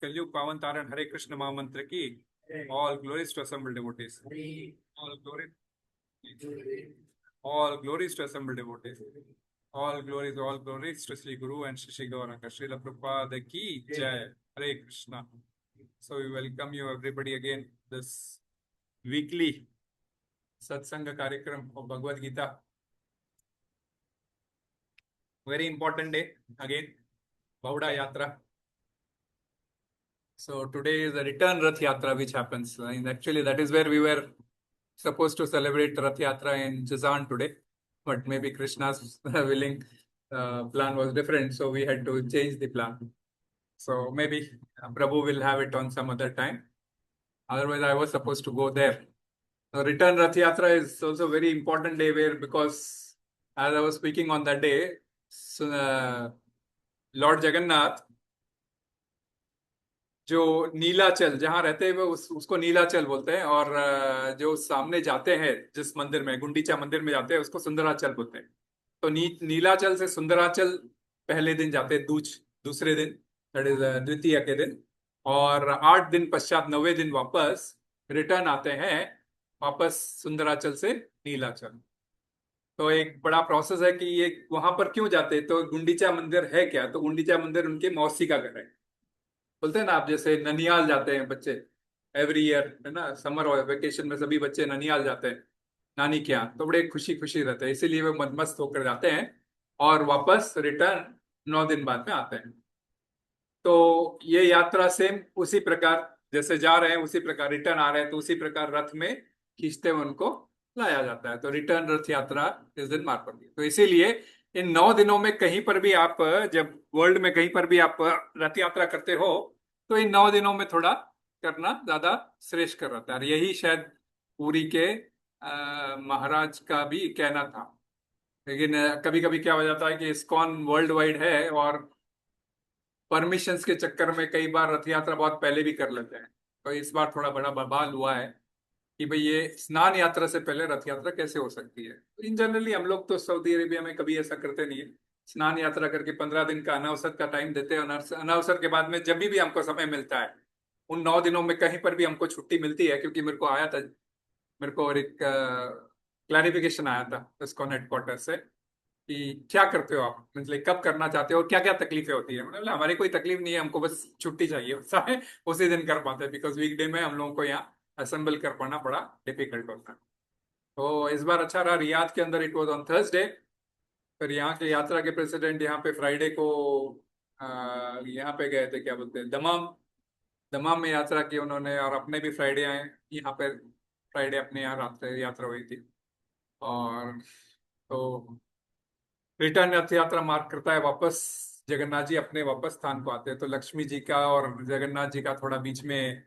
कलयुग पावन तारण हरे कृष्ण महामंत्र की all glories to assembled devotees, all glory, all glories to assembled devotees, all glories to Shri Guru and Shri Gauranga Srila Prabhupada की जय। हरे Krishna. So we welcome you everybody again this weekly satsanga कार्यक्रम of Bhagavad Gita. Very important day again, Bauda Yatra. So today is the return Rath Yatra which happens. And actually that is where we were supposed to celebrate Rath Yatra in Jazan today, but maybe Krishna's willing plan was different, so we had to change the plan. So maybe Prabhu will have it on some other time. Otherwise, I was supposed to go there. So return Rath Yatra is also a very important day where, because as I was speaking on that day, so, Lord Jagannath, जो नीलाचल जहाँ रहते हैं उसको नीलाचल बोलते हैं, और जो सामने जाते हैं जिस मंदिर में, गुंडीचा मंदिर में जाते हैं, उसको सुंदराचल बोलते हैं। तो नीलाचल से सुंदराचल पहले दिन जाते हैं, दूसरे दिन, दैट इज द्वितीय के दिन, और 8 दिन पश्चात 9वें दिन वापस रिटर्न आते हैं, वापस सुंदराचल से नीलाचल। तो एक बड़ा प्रोसेस है कि ये वहां पर क्यों जाते हैं। तो गुंडीचा मंदिर है क्या, तो गुंडीचा मंदिर उनके मौसी का घर है। बोलते हैं ना आप, जैसे ननियाल जाते हैं बच्चे एवरी ईयर, है ना, समर वेकेशन में सभी बच्चे ननियाल जाते हैं नानी के यहाँ, तो बड़े खुशी खुशी रहते हैं, इसीलिए वे मस्त होकर जाते हैं और वापस रिटर्न 9 दिन बाद में आते हैं। तो ये यात्रा सेम उसी प्रकार जैसे जा रहे हैं उसी प्रकार रिटर्न आ रहे हैं, तो उसी प्रकार रथ में खींचते हुए उनको लाया जाता है। तो रिटर्न रथ यात्रा इस दिन मार्ग पड़ती है। तो इसीलिए इन 9 दिनों में कहीं पर भी आप, जब वर्ल्ड में कहीं पर भी आप रथ यात्रा करते हो, तो इन 9 दिनों में थोड़ा करना ज्यादा श्रेष्ठ कर रहता है। यही शायद पुरी के महाराज का भी कहना था। लेकिन कभी कभी क्या हो जाता है कि इस्कॉन वर्ल्ड वाइड है, और परमिशंस के चक्कर में कई बार रथ यात्रा बहुत पहले भी कर लेते हैं। तो इस बार थोड़ा बड़ा बवाल हुआ है कि भाई ये स्नान यात्रा से पहले रथ यात्रा कैसे हो सकती है। तो इन जनरली हम लोग तो सऊदी अरेबिया में कभी ऐसा करते नहीं है। स्नान यात्रा करके 15 दिन का अनावसर का टाइम देते हैं, और अनावसर के बाद में जब भी हमको समय मिलता है, उन 9 दिनों में कहीं पर भी हमको छुट्टी मिलती है। क्योंकि मेरे को और एक क्लैरिफिकेशन आया था इसको हेडक्वार्टर से कि क्या करते हो आप, मतलब कब करना चाहते हो और क्या क्या तकलीफें होती है। मतलब हमारी कोई तकलीफ नहीं है, हमको बस छुट्टी चाहिए होता है, उसी दिन कर पाते हैं। बिकॉज वीकडे में हम लोगों को यहाँ असेंबल कर पाना बड़ा डिफिकल्ट होता है। तो इस बार अच्छा रहा, रियाद के अंदर इट वॉज ऑन थर्सडे। फिर यहाँ के यात्रा के प्रेसिडेंट यहाँ पे फ्राइडे को यहाँ पे गए थे, क्या बोलते हैं, दमाम में यात्रा की उन्होंने, और अपने भी फ्राइडे आए यहाँ पे। फ्राइडे अपने यहाँ यात्रा हुई थी। और तो रिटर्न रथ यात्रा मार्ग करता है, वापस जगन्नाथ जी अपने वापस स्थान को आते हैं। तो लक्ष्मी जी का और जगन्नाथ जी का थोड़ा बीच में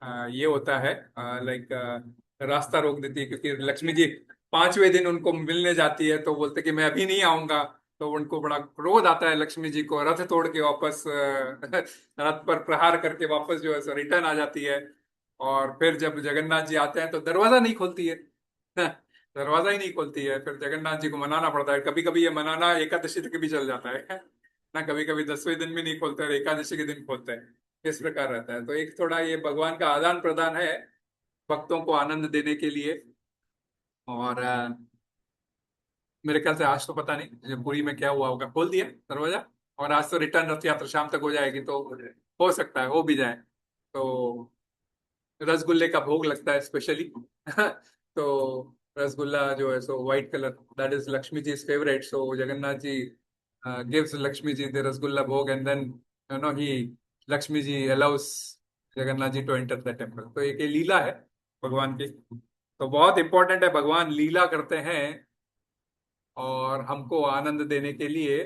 ये होता है, लाइक रास्ता रोक देती है, क्योंकि लक्ष्मी जी 5वें दिन उनको मिलने जाती है, तो बोलते कि मैं अभी नहीं आऊंगा। तो उनको बड़ा क्रोध आता है लक्ष्मी जी को, रथ तोड़ के वापस रथ पर प्रहार करके वापस जो है रिटर्न आ जाती है। और फिर जब जगन्नाथ जी आते हैं तो दरवाजा नहीं खोलती है दरवाजा ही नहीं खोलती है। फिर जगन्नाथ जी को मनाना पड़ता है। कभी कभी ये मनाना एकादशी तक भी चल जाता है ना, कभी कभी 10वें दिन भी नहीं खोलते हैं, एकादशी के दिन खोलते हैं। इस प्रकार रहता है। तो एक थोड़ा ये भगवान का आदान प्रदान है भक्तों को आनंद देने के लिए। और मेरे ख्याल से आज तो पता नहीं जब पुरी में क्या हुआ होगा, खोल दिया दरवाजा। और आज तो रिटर्न रथ यात्रा शाम तक हो जाएगी, तो हो सकता है हो भी जाए। तो रसगुल्ले का भोग लगता है स्पेशली तो रसगुल्ला जो है so white colour, that is Lakshmi ji favourite. So Jagannath ji gives Lakshmi ji the rasgulla bhog, and then he Lakshmi ji allows Jagannath ji to enter the temple. तो एक ये लीला है भगवान की। तो बहुत इंपॉर्टेंट है, भगवान लीला करते हैं और हमको आनंद देने के लिए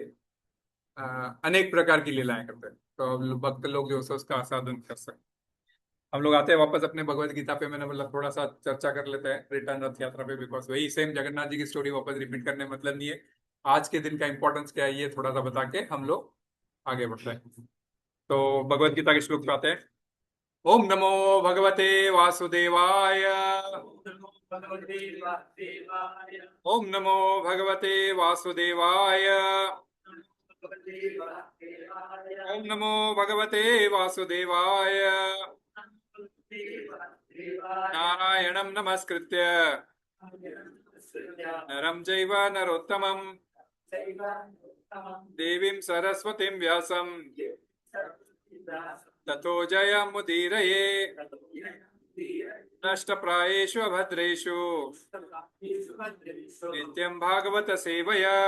अनेक प्रकार की लीलाएं करते हैं। तो भक्त लोग जो है उसका आस्वादन कर सकते। हम लोग आते हैं वापस अपने भगवत गीता पे। मैंने मतलब थोड़ा सा चर्चा कर लेते हैं रिटर्न रथ यात्रा पे, बिकॉज वही सेम जगन्नाथ जी की स्टोरी वापस रिपीट करने मतलब नहीं है। आज के दिन का इंपॉर्टेंस क्या है ये थोड़ा सा बता के हम लोग आगे बढ़ते हैं। तो भगवत गीता के श्लोक पे आते हैं। ओम नमो भगवते वासुदेवाय, ओम नमो भगवते वासुदेवाय, ओम नमो भगवते वासुदेवाय। नारायणं नमस्कृत्य नरं चैव नरोत्तमं देवीं सरस्वतीं व्यासं ततो जयमुदीरये। नष्टप्रायेषु अभद्रेषु नित्यं भागवत सेवया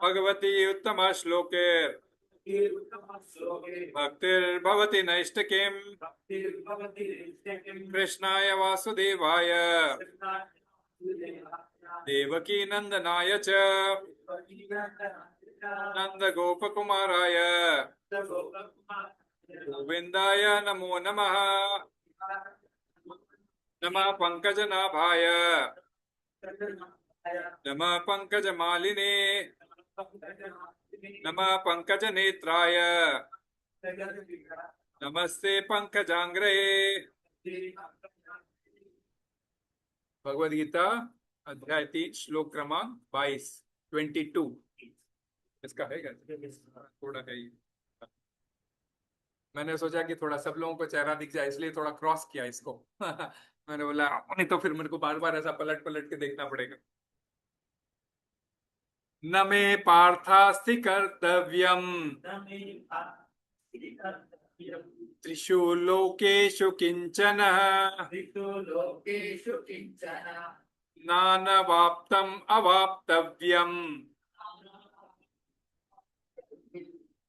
भगवती उत्तम श्लोके भक्तिर्भवति नैष्टिकीम् कृष्णाय वासुदेवाय देवकी नंदनाय च नंद गोपकुमाराय गोविंदाय नमो नमः। नमः पंकजनाभाय नमः पंकजमालिने नमः पंकजनेत्राय नमस्ते पंकजांग्रये। भगवद गीता अध्याय 3 श्लोक क्रमांक 22 22 इसका है क्या? थोड़ा है ये। मैंने सोचा कि थोड़ा सब लोगों को चेहरा दिख जाए इसलिए थोड़ा क्रॉस किया इसको। मैंने बोला नहीं तो फिर मेरे को बार बार ऐसा पलट पलट के देखना पड़ेगा। न मे पार्थास्ति कर्तव्यम त्रिषु लोकेषु किंचन नानवाप्तम् अवाप्तव्यम्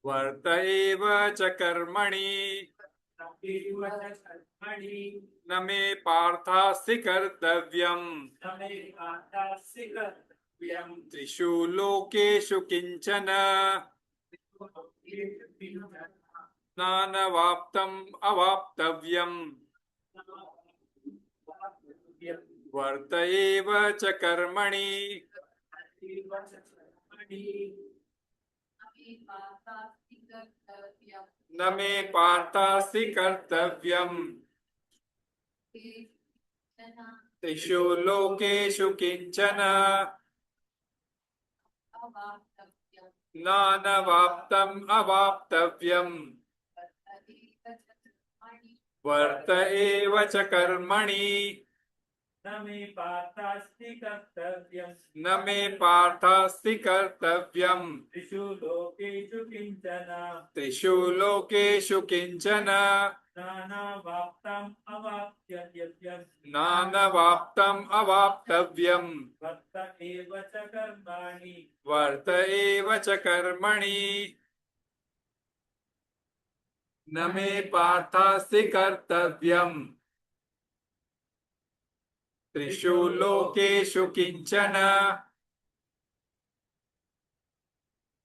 वर्त एव च कर्मणि। न मे पार्थास्ति कर्तव्यम् त्रिषु लोकेषु किंचन नानवाप्तम् अवाप्तव्यम् वर्त एव च कर्मणि। न मे पार्थास्ति कर्तव्यम् त्रिषु लोकेषु किंचन नानवाप्तम् अवाप्तव्यम् वर्त एव च कर्मणि। न मे पार्थास्ति कर्तव्यम् न मे पार्थास्ति कर्तव्यम् त्रिषु लोकेषु किंचन त्रिषु लोकेषु किंचन नानावाप्तम् अवाप्तव्यम् नानवाप्तम् अवाप्तव्यम् वर्त एव च कर्माणि। वर्त एव च कर्मणि। न मे पार्थास्ति कर्तव्यम् त्रिषु लोकेषु किंचन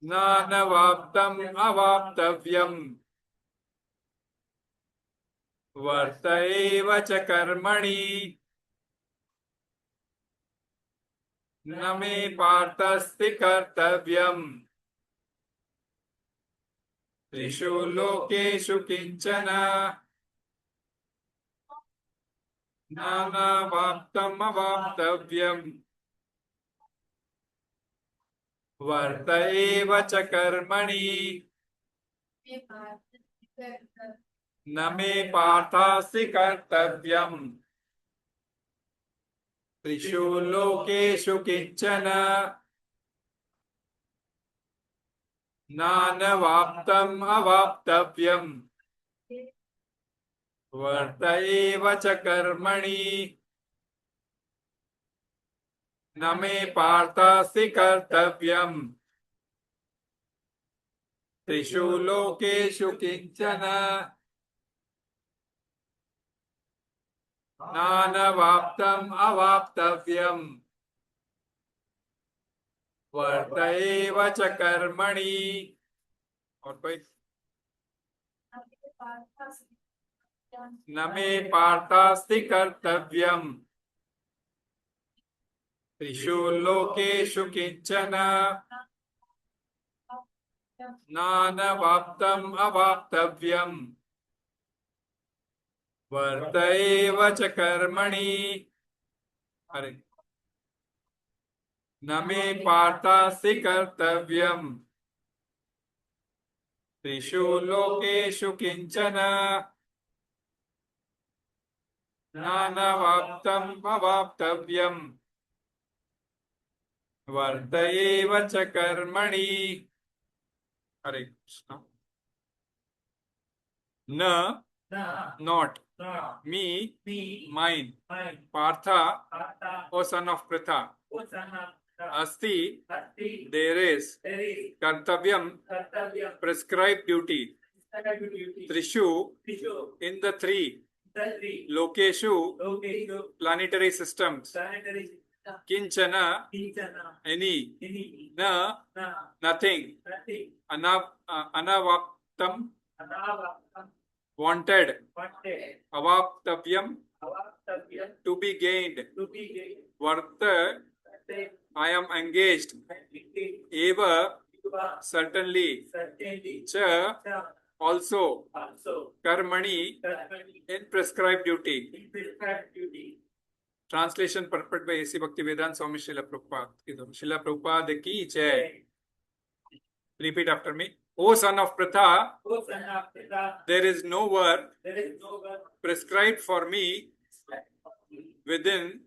नानवाप्तम् अवाप्तव्यम् वर्त एव च कर्मणि। न मे पार्थास्ति कर्तव्यम् त्रिषु लोकेषु किंचन नानवाप्तम् अवाप्तव्यम् वर्त एव च कर्मणि। न मे पार्थास्ति कर्तव्यम् त्रिषु लोकेषु किंचन नानवाप्तम् अवाप्तव्यम् वर्त एव च कर्मणि। न मे पार्थास्ति कर्तव्यम् त्रिषु लोकेषु किंचन नानवाप्तम् अवाप्तव्यम् वर्त एव च कर्मणि। और कोई? न मे पार्थास्ति कर्तव्यम् त्रिषु लोकेषु किंचन नानवाप्तम् अवाप्तव्यम् वर्त एव च कर्मणि। अरे न मे पार्थास्ति कर्तव्यम् त्रिषु लोकेषु किंचन नानवाप्तम् अवाप्तव्यम् वर्त एव च कर्मणि। हरे कृष्ण। न Na, not na, me me, mine mine, Partha Artha, O son of Pritha Usana, अस्ति Asti, देयर इज Eri, कर्तव्यम Kartavya, प्रिस्क्राइब ड्यूटी Duty, त्रिषु Tishu, in the three Tadri, लोकेषु Lokesu, प्लानिटरी सिस्टम्स Planetary, किंचन Kinchana, एनी Ini, न Na, nothing Nati, अनावाप्तम Anava, wanted Pate, अवाप्तव्यम Avastavya, to be gained to be gay, वर्त Tate, I am engaged Iti, एव Tuba, certainly Certainly, च Cha, also also, कर्मणि Karmani, in prescribed duty। in prescribed duty. Translation perfect by AC Bhaktivedanta Swami Srila Prabhupada. Srila Prabhupada की जय। Repeat after me. O son of Pritha, O son of Pita, there is no work there is no one prescribed for me within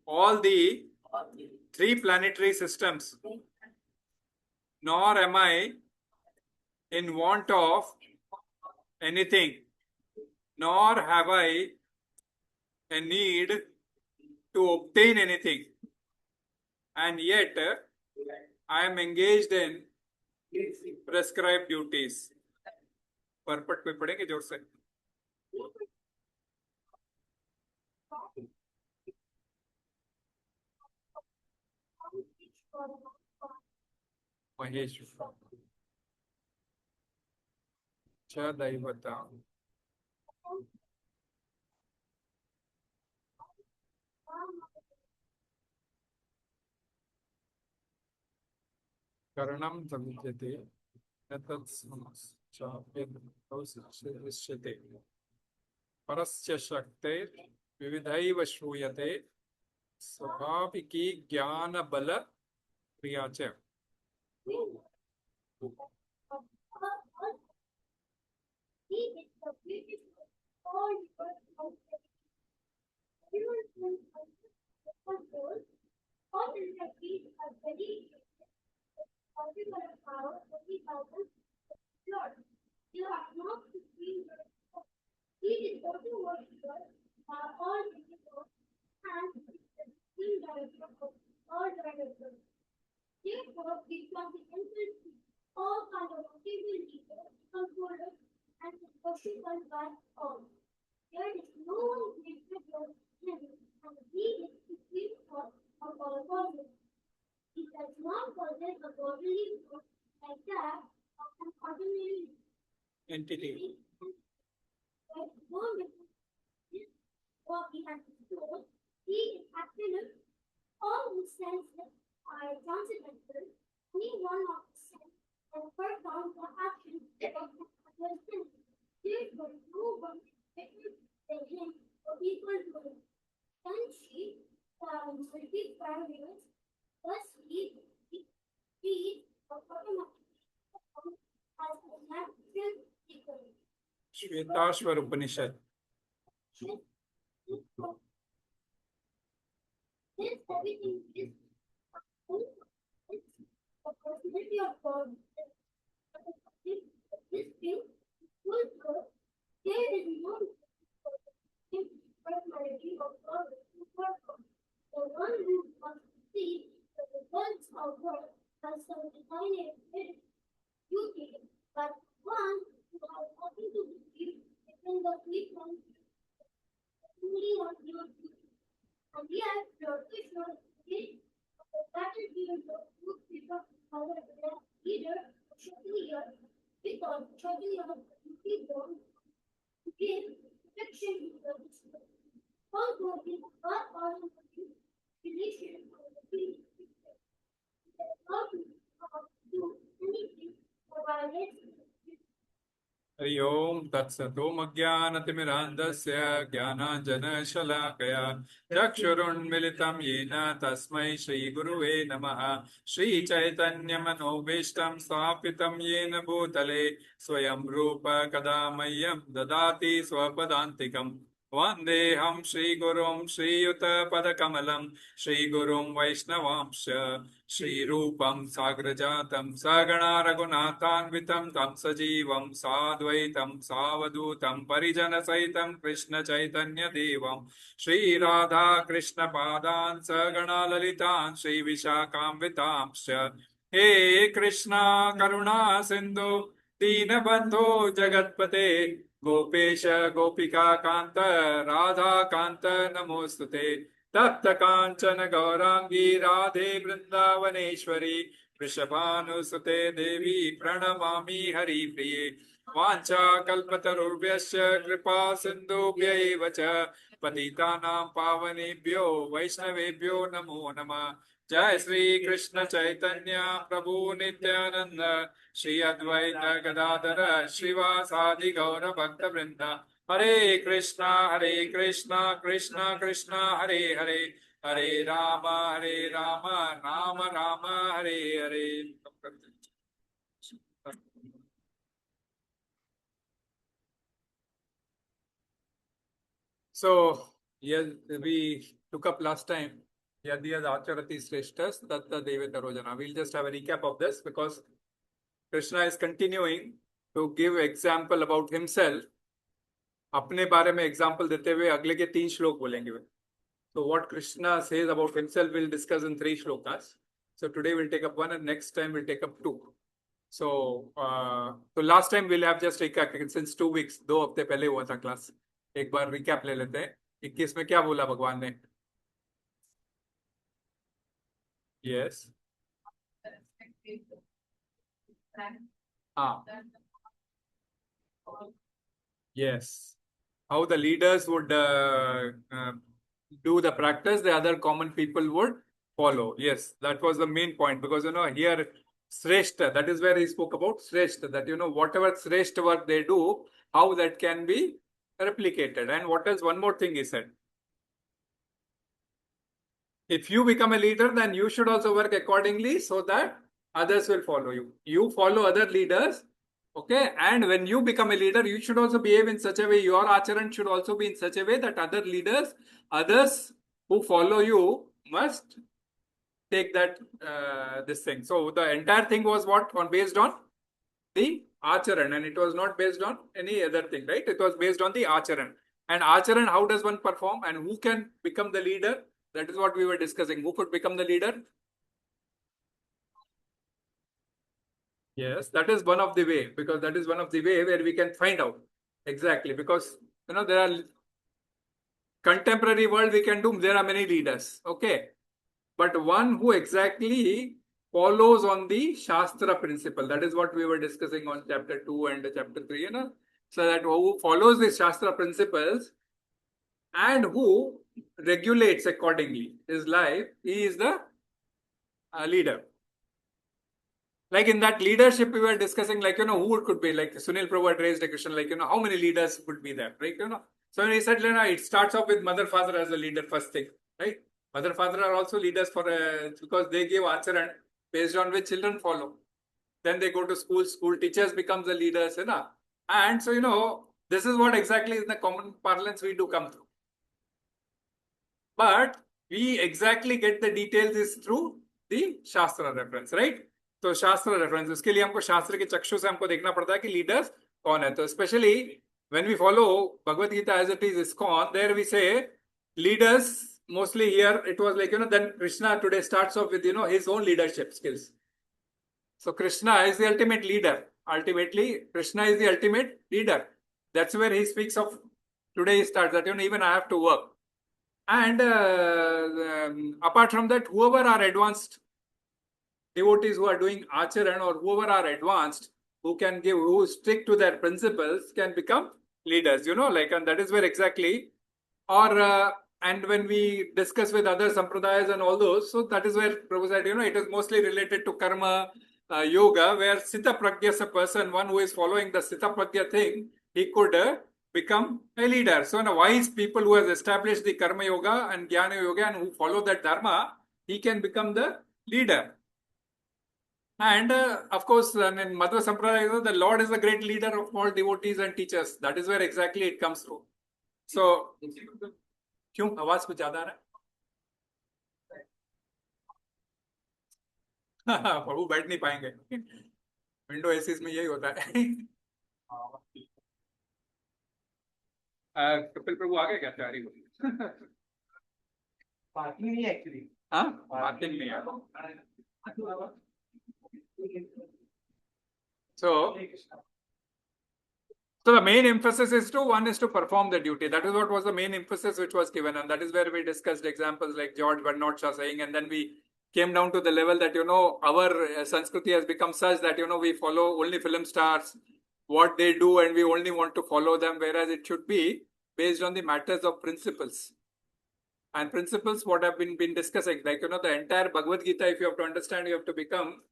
all the three planetary systems, nor am I in want of anything, nor have I a need to obtain anything, and yet I am engaged in prescribed duties। Purport में पढ़ेंगे जोर से। महेश च दैवता करणं समुच्यते न तत्समश्चाप्यदृश्यते परस्य शक्तेर् विविधैव श्रूयते स्वाभाविकी ज्ञानबल क्रिया च। Entity. श्वेताश्वर उपनिषद। हरि ओम तत्सतोमज्ञानतिमिरान्धस्य ज्ञानाञ्जनशलाकया चक्षुरुन्मिलितं येन तस्मै श्रीगुरुवे नमः। श्रीचैतन्यमनोभीष्टं स्थापितं येन भूतले स्वयं रूप कदा मह्यं ददाति स्वपदान्तिकम्। वन्देऽहं श्रीगुरुं श्रीयुतपदकमलं श्रीगुरुं वैष्णवांश्च श्रीरूपं साग्रजातं सगणा रघुनाथान्वितं तं सजीवं साद्वैतं सावधूतं परिजनसहितं कृष्णचैतन्यदेवं श्रीराधा कृष्णपादान् सगणा ललितान् श्रीविशाखान्वितांश्च। हे कृष्णा करुणा सिन्धु दीनबन्धो जगत्पते गोपेश गोपिका कान्त राधा कान्त नमोस्तुते। तप्त कांचन गौरांगी राधे वृंदावनेश्वरी वृषभानुसुते देवी प्रणमामि हरिप्रिये। वाञ्छा कल्पतरुभ्यश्च कृपा सिन्धुभ्यैव च पतितानां पावनेभ्यो वैष्णवेभ्यो नमो नमः। जय श्री कृष्ण चैतन्य प्रभु नित्यानंद श्री अद्वैत गदाधर श्रीवासादि गौर भक्त वृंद। हरे Krishna Krishna Krishna Hare Hare Hare Ram Ram Ram Hare Hare. So, yes, we took up last time. Yadiyad Acharati Shreshtas Tatta Devatarojana. We'll just have a recap of this because Krishna is continuing to give example about himself. अपने बारे में एग्जाम्पल देते हुए अगले के 3 श्लोक बोलेंगे वे. So what Krishna says about himself we'll discuss in 3 shlokas. So today we'll take up 1 and next time we'll take up 2. So last time we'll have just recap since 2 weeks, 2 हफ्ते पहले हुआ था क्लास. एक बार recap ले लेते हैं. 21 में क्या बोला भगवान ने? Yes. हाँ. Yes. How the leaders would do the practice, the other common people would follow. Yes, that was the main point because here Sreshta, that is where he spoke about Sreshta, that whatever Sreshta work they do, how that can be replicated. And what else? One more thing he said. If you become a leader, then you should also work accordingly so that others will follow you. You follow other leaders. Okay, and when you become a leader, you should also behave in such a way, your acharan should also be in such a way that other leaders, others who follow you must take that, this thing. So the entire thing was what? Based on the acharan, and it was not based on any other thing, right? It was based on the acharan. And acharan, how does one perform and who can become the leader? That is what we were discussing. Who could become the leader? Yes, that is one of the way, because that is one of the way where we can find out exactly, because there are contemporary world we can do, there are many leaders, okay, but one who exactly follows on the Shastra principle, that is what we were discussing on chapter 2 and chapter 3, so that who follows the Shastra principles and who regulates accordingly his life, he is the leader. Like in that leadership we were discussing, like, who it could be, like Sunil Prabhu had raised a question, like, how many leaders would be there, right? So when he said, it starts off with mother, father as a leader, first thing, right? Mother, father are also leaders for, because they give acharan based on which children follow. Then they go to school, school teachers becomes the leaders, and so, this is what exactly in the common parlance we do come through. But we exactly get the details is through the Shastra reference, right? तो शास्त्र reference, उसके लिए हमको शास्त्र के चक्षु से हमको देखना पड़ता है कि लीडर्स कौन है. तो specially when we follow Bhagavad Gita as it is ISKCON, there we say leaders mostly here it was like then Krishna today starts off with his own leadership skills. So Krishna is the ultimate leader. Ultimately, Krishna is the ultimate leader. That's where he speaks of. Today he starts that even I have to work. And apart from that, whoever are advanced devotees who are doing acharan or whoever are advanced, who stick to their principles can become leaders, and that is where exactly, or and when we discuss with other sampradayas and all those, so that is where Prabhu said, it is mostly related to karma, yoga, where Sthita Pragya is a person, one who is following the Sthita Pragya thing, he could become a leader. So, now wise people who has established the Karma Yoga and Jnana Yoga and who follow that Dharma, he can become the leader. And of course, in Madhva Sampradaya, the Lord is the great leader of all devotees and teachers. That is where exactly it comes through. So, क्यों आवाज कुछ ज्यादा आ रहा है? प्रभु बैठ नहीं पाएंगे, window ACs में यही होता है। कपिल प्रभु आ गए क्या तैयारी को? पार्किंग नहीं एक्चुअली। हाँ, पार्किंग नहीं है। So the main emphasis is one is to perform the duty. That is what was the main emphasis which was given, and that is where we discussed examples like George Bernard Shaw saying, and then we came down to the level that our Sanskriti has become such that we follow only film stars, what they do, and we only want to follow them, whereas it should be based on the matters of principles. And principles, what have been discussing, like the entire Bhagavad Gita, if you have to understand, you have to become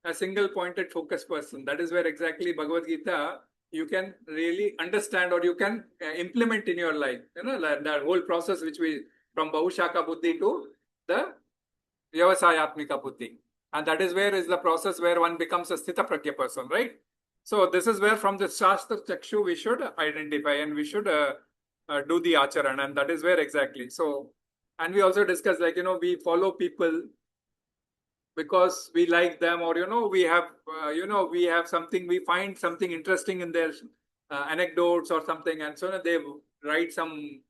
a single pointed focused person. That is where exactly Bhagavad Gita you can really understand or you can implement in your life. That whole process which we, from Bahushaka Buddhi to the Vyavasayatmika Buddhi. And that is where is the process where one becomes a Sthita Pragya person, right? So this is where from the Shastra Chakshu we should identify and we should do the Acharan, and that is where exactly. So, and we also discussed we follow people because we like them, or we have we have something, we find something interesting in their anecdotes or something, and so they write some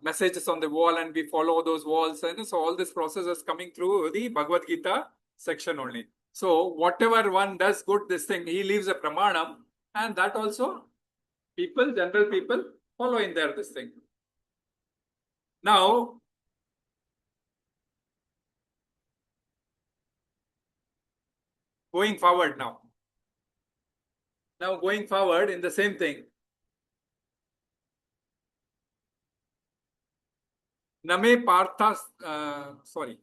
messages on the wall and we follow those walls, and so all this process is coming through the Bhagavad Gita section only. So whatever one does good, this thing, he leaves a pramanam, and that also people, general people, follow in there this thing. Now, going forward now. Now going forward in the same thing. Name Parthas, sorry.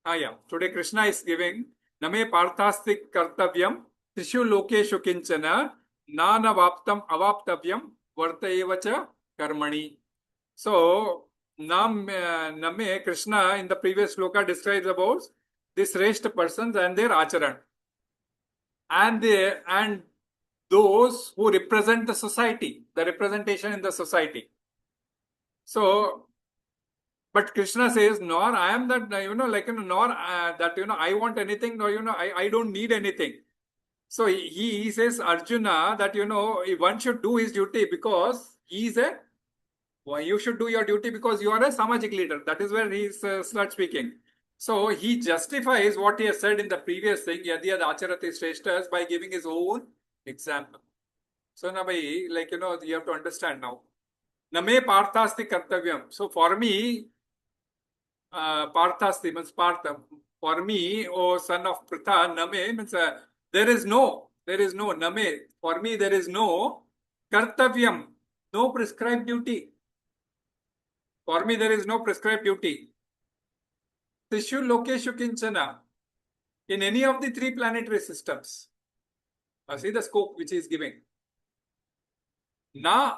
Yeah. Today Krishna is giving Name Parthastik Kartavyam Trishu Lokeshu Kinchana Nana Vaptam Avaptavyam Vartaevacha Karmani. So, Name Krishna in the previous sloka describes about these Shrestha persons and their Acharan. And those who represent the society, the representation in the society. So, but Krishna says, nor I am that, nor that, I want anything, nor, I don't need anything. So he says, Arjuna, that, one should do his duty because he is you should do your duty because you are a Samajik leader. That is where he starts speaking. So he justifies what he has said in the previous thing, Yadyad Acharati Shreshtas, by giving his own example. So now, you have to understand now. Name Parthasti Kartavyam. So for me, Parthasti means Partha. For me, O son of Pritha, Name means there is no Name. For me, there is no Kartavyam, no prescribed duty. For me, there is no prescribed duty. Trishu Lokeshu Kinchana. In any of the three planetary systems. See the scope which he is giving. Na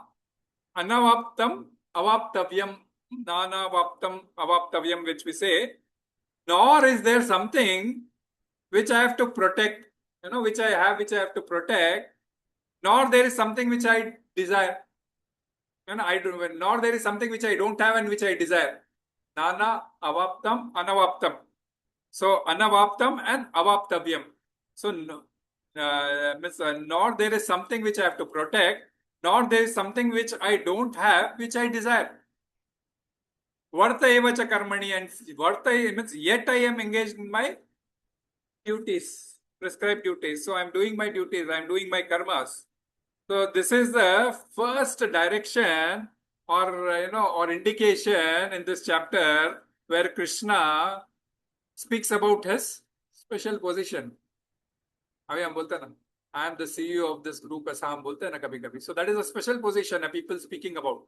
Anavaptam Avaptavyam. Nana Vaptam Avaptavyam, which we say, nor is there something which I have to protect, which I have to protect, nor there is something which I desire. Nor there is something which I don't have and which I desire. Nana Avaptam Anavaptam. So Anavaptam and Avaptavyam. So nor there is something which I have to protect, nor there is something which I don't have, which I desire. Varta evacha karmani, and varta means yet I am engaged in my duties, prescribed duties. So I am doing my duties, I am doing my karmas. So this is the first direction or indication in this chapter where Krishna speaks about his special position. I am the CEO of this group, as हम बोलते हैं ना कभी-कभी. So that is a special position people speaking about.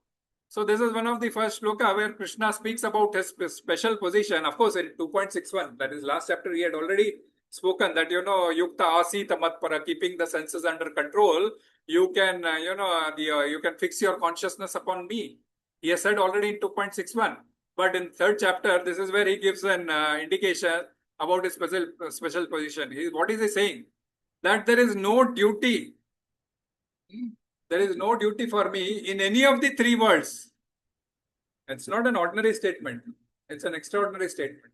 So this is one of the first shloka where Krishna speaks about his special position. Of course, in 2.61, that is last chapter, he had already spoken that, yukta asita matpara, keeping the senses under control, you can, you can fix your consciousness upon me. He has said already in 2.61. But in third chapter, this is where he gives an indication about his special position. What is he saying? That there is no duty. There is no duty for me in any of the three worlds. It's not an ordinary statement. It's an extraordinary statement.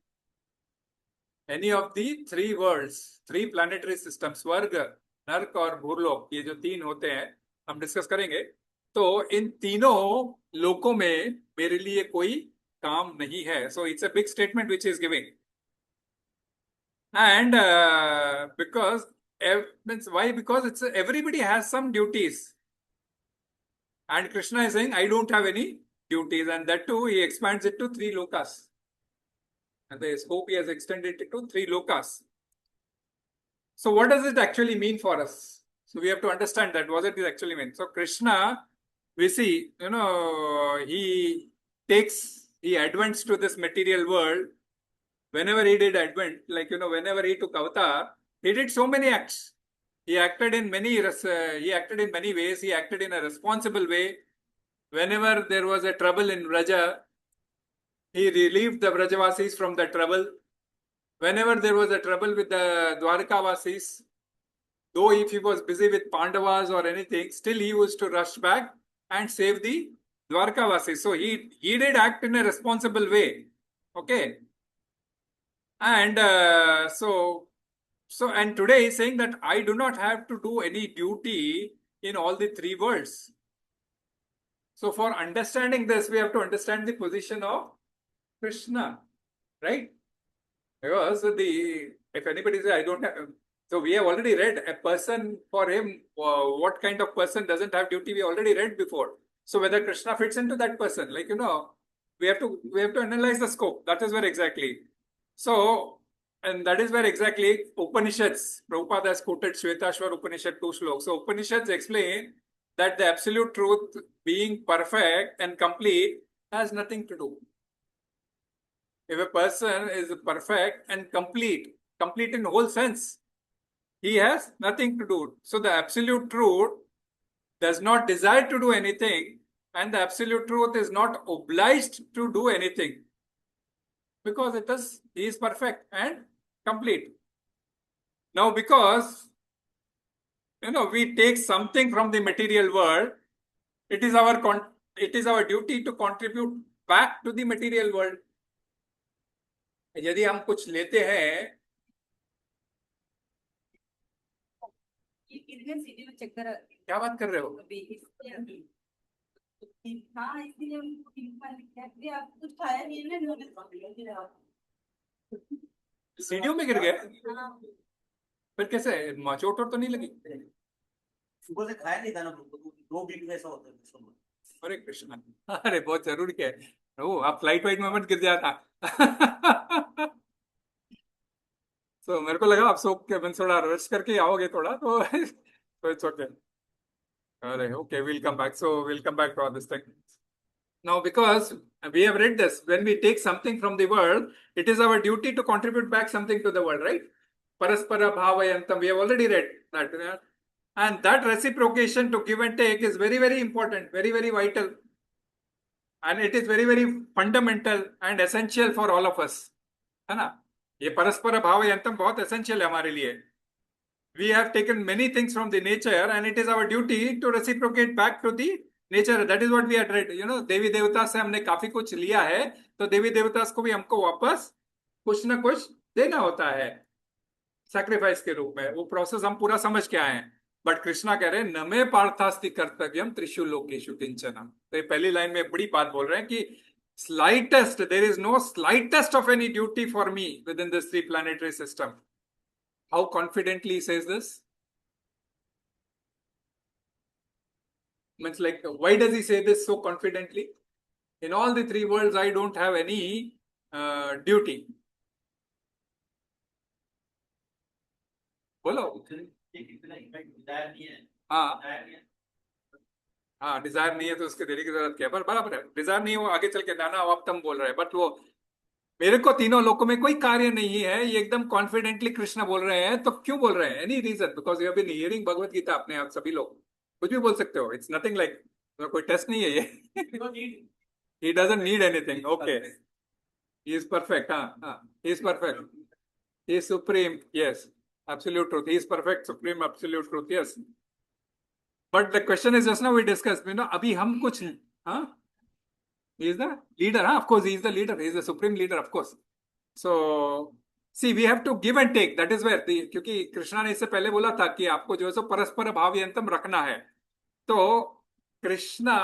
Any of the three worlds, three planetary systems, स्वर्ग, नर्क और भूलोक, ये जो तीन होते हैं, हम discuss करेंगे. तो इन तीनों लोकों में मेरे लिए कोई काम नहीं है. So it's a big statement which he is giving. And because means why? Because it's everybody has some duties. And Krishna is saying, I don't have any duties, and that too he expands it to three lokas. And the scope he has extended it to three lokas. So what does it actually mean for us? So we have to understand that what it actually means. So Krishna, we see, he advents to this material world. Whenever he did advent, like, whenever he took avatar, he did so many acts. He acted in many ways. He acted in a responsible way. Whenever there was a trouble in Vraja, he relieved the Vrajavasis from the trouble. Whenever there was a trouble with the Dwarkavasis, though if he was busy with Pandavas or anything, still he used to rush back and save the Dwarkavasis. So he did act in a responsible way. Okay. And and today he's saying that I do not have to do any duty in all the three worlds. So for understanding this, we have to understand the position of Krishna, right? Because if anybody says I don't have, so we have already read a person for him, what kind of person doesn't have duty, we already read before. So whether Krishna fits into that person, like, we have to analyze the scope. That is where exactly. So, and that is where exactly Upanishads, Prabhupada has quoted Shvetashwar Upanishad 2 shlokas. So Upanishads explain that the absolute truth, being perfect and complete, has nothing to do. If a person is perfect and complete in whole sense, he has nothing to do. So the absolute truth does not desire to do anything, and the absolute truth is not obliged to do anything, because he is perfect and complete. Now, because we take something from the material world, it is our duty to contribute back to the material world. यदि हम कुछ लेते हैं, क्या बात कर रहे हो? सीढ़ियों में गिर गए? फिर कैसे? चोट तो नहीं लगी? सुबह से खाया नहीं था ना, 2 वीक ऐसा होता है. अरे कृष्णा, अरे बहुत जरूरी है. आप फ्लाइट वाइट में मत गिर जाता. तो मेरे को लगा आप सोप के थोड़ा रेस्ट करके आओगे थोड़ा, तो इट्स ओके. अरे okay, we'll come back. So we'll come back to all this thing. Now, because we have read this, when we take something from the world, it is our duty to contribute back something to the world, right? Paraspara bhavayantam, we have already read that. And that reciprocation to give and take is very, very important, very, very vital. And it is very, very fundamental and essential for all of us. है ना? ये परस्पर भावयंतम बहुत essential है हमारे लिए. We have taken many things from the nature, and it is our duty to reciprocate back to the nature. That is what we had read. देवी देवता से हमने काफी कुछ लिया है, तो देवी देवता को भी हमको वापस कुछ ना कुछ देना होता है सैक्रिफाइस के रूप में. वो प्रोसेस हम पूरा समझ के आए हैं. बट कृष्णा कह रहे हैं न मे पार्थास्ति कर्तव्यम त्रिषु लोकेषु किंचनम. तो ये पहली लाइन में बड़ी बात बोल रहे हैं कि slightest, there is no slightest of any duty for me within this three planetary system. How confidently he says this? Means, like, why does he say this so confidently? In all the three worlds, I don't have any duty. बोलो. हाँ, Dzire नहीं है तो उसके देरी की जरूरत क्या है? बराबर है, डिजायर नहीं है वो आगे चल के नाना वाप्तम बोल रहा है. बट वो मेरे को तीनों लोकों में कोई कार्य नहीं है, ये एकदम कॉन्फिडेंटली कृष्ण बोल रहे हैं। तो क्यों बोल रहे हैं? Any reason? Because you have been hearing Bhagavad Gita. अपने आप सभी लोग कुछ भी बोल सकते हो, इट्स नथिंग लाइक, कोई टेस्ट नहीं है ये। You don't need he doesn't need anything, okay. He is perfect, हाँ हाँ, he is perfect, he is supreme, yes, absolute truth, he is perfect supreme absolute truth, yes. But the question is just now we discuss, अभी हम कुछ, हाँ, he is the leader, huh? Of course he is the leader, he is the supreme leader, of course. So see, we have to give and take, that is where the, क्योंकि कृष्णा ने इससे पहले बोला था कि आपको जो है सो परस्पर भावयंतम रखना है। तो Krishna,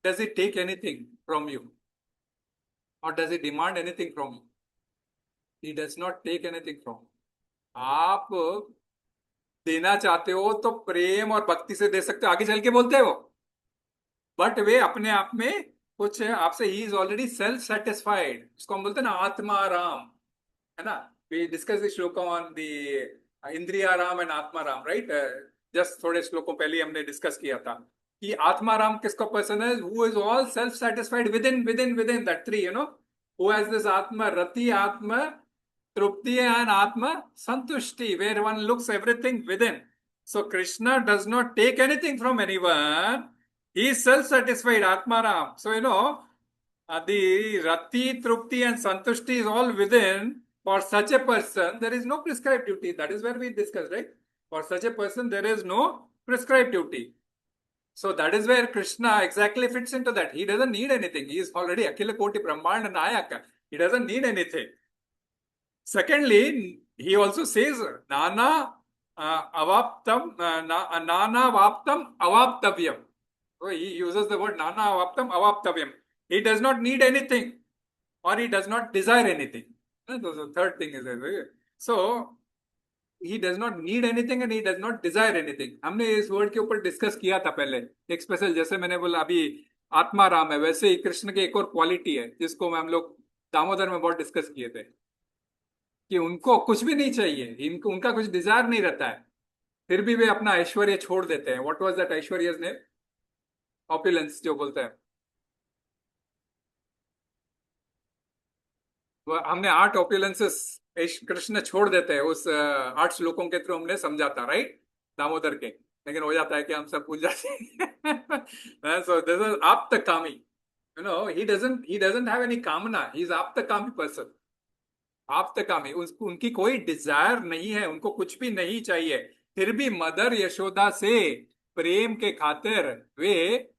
does he take anything from you or does he demand anything from you? He does not take anything from you. आप देना चाहते हो तो प्रेम और भक्ति से दे सकते हो, आगे चल के बोलते हैं वो। बट वे अपने आप में कुछ आपसे, he is already self satisfied, उसको हम बोलते हैं ना आत्मा राम, है ना। वी डिस्कस दिस श्लोक ऑन द इंद्रिया राम एंड आत्मा राम, राइट। जस्ट थोड़े श्लोकों पहले हमने डिस्कस किया था कि आत्मा राम किसको पर्सन है, who is all self satisfied with in that three, who has this आत्मा रति, आत्मा तृप्ति एंड आत्मा संतुष्टि, where one looks everything with in. So Krishna does not take anything from anyone, he is self-satisfied, Atmaram. So, the Rati, Trupti and Santushti is all within. For such a person, there is no prescribed duty. That is where we discussed, right? For such a person, there is no prescribed duty. So that is where Krishna exactly fits into that. He doesn't need anything. He is already Akhila Koti Brahmanda Nayaka. He doesn't need anything. Secondly, he also says, Nana avaptam, Nana vaptam avaptavyam. So he uses the word Nana avaptam avaptavyam. He does not need anything or he does not desire anything. The third thing is, so he does not need anything and he does not desire anything. हमने इस word के ऊपर discuss किया था पहले एक special, जैसे मैंने बोला अभी आत्मा राम है, वैसे ही कृष्ण की एक और क्वालिटी है जिसको हम लोग दामोदर में बहुत डिस्कस किए थे कि उनको कुछ भी नहीं चाहिए, इनको उनका कुछ डिजायर नहीं रहता है, फिर भी वे अपना ऐश्वर्य छोड़ देते हैं। व्हाट वाज दैट ऐश्वर्य ने? ऑपुलेंस जो बोलते हैं। हमने 8 ऑपुलेंसेस कृष्ण छोड़ देते हैं, उस 8 श्लोकों के थ्रू हमने समझा था, राइट, दामोदर के। लेकिन हो जाता है कि हम सब भूल जाते हैं। So this is aptakami, he doesn't have any kamana, he is आप्तकामी person. आप्तकामी, उनकी कोई डिजायर नहीं है, उनको कुछ भी नहीं चाहिए, फिर भी मदर यशोदा से प्रेम के खातिर वे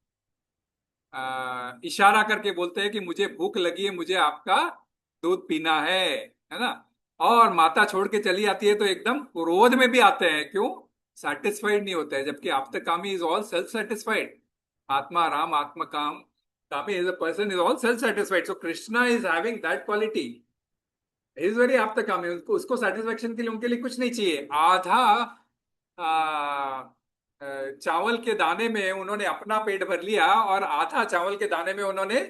इशारा करके बोलते हैं कि मुझे भूख लगी है, मुझे आपका दूध पीना है ना। और माता छोड़ के चली आती है तो एकदम क्रोध में भी आते हैं, क्यों? सेटिस्फाइड नहीं होते हैं, जबकि aptakami is all self satisfied. आत्मा राम आत्मा काम कामी is a person is all self satisfied. So Krishna is having that quality, is very aptakami. उसको सेटिस्फेक्शन के लिए उनके लिए कुछ नहीं चाहिए। आधा चावल के दाने में उन्होंने अपना पेट भर लिया और आधा चावल के दाने में उन्होंने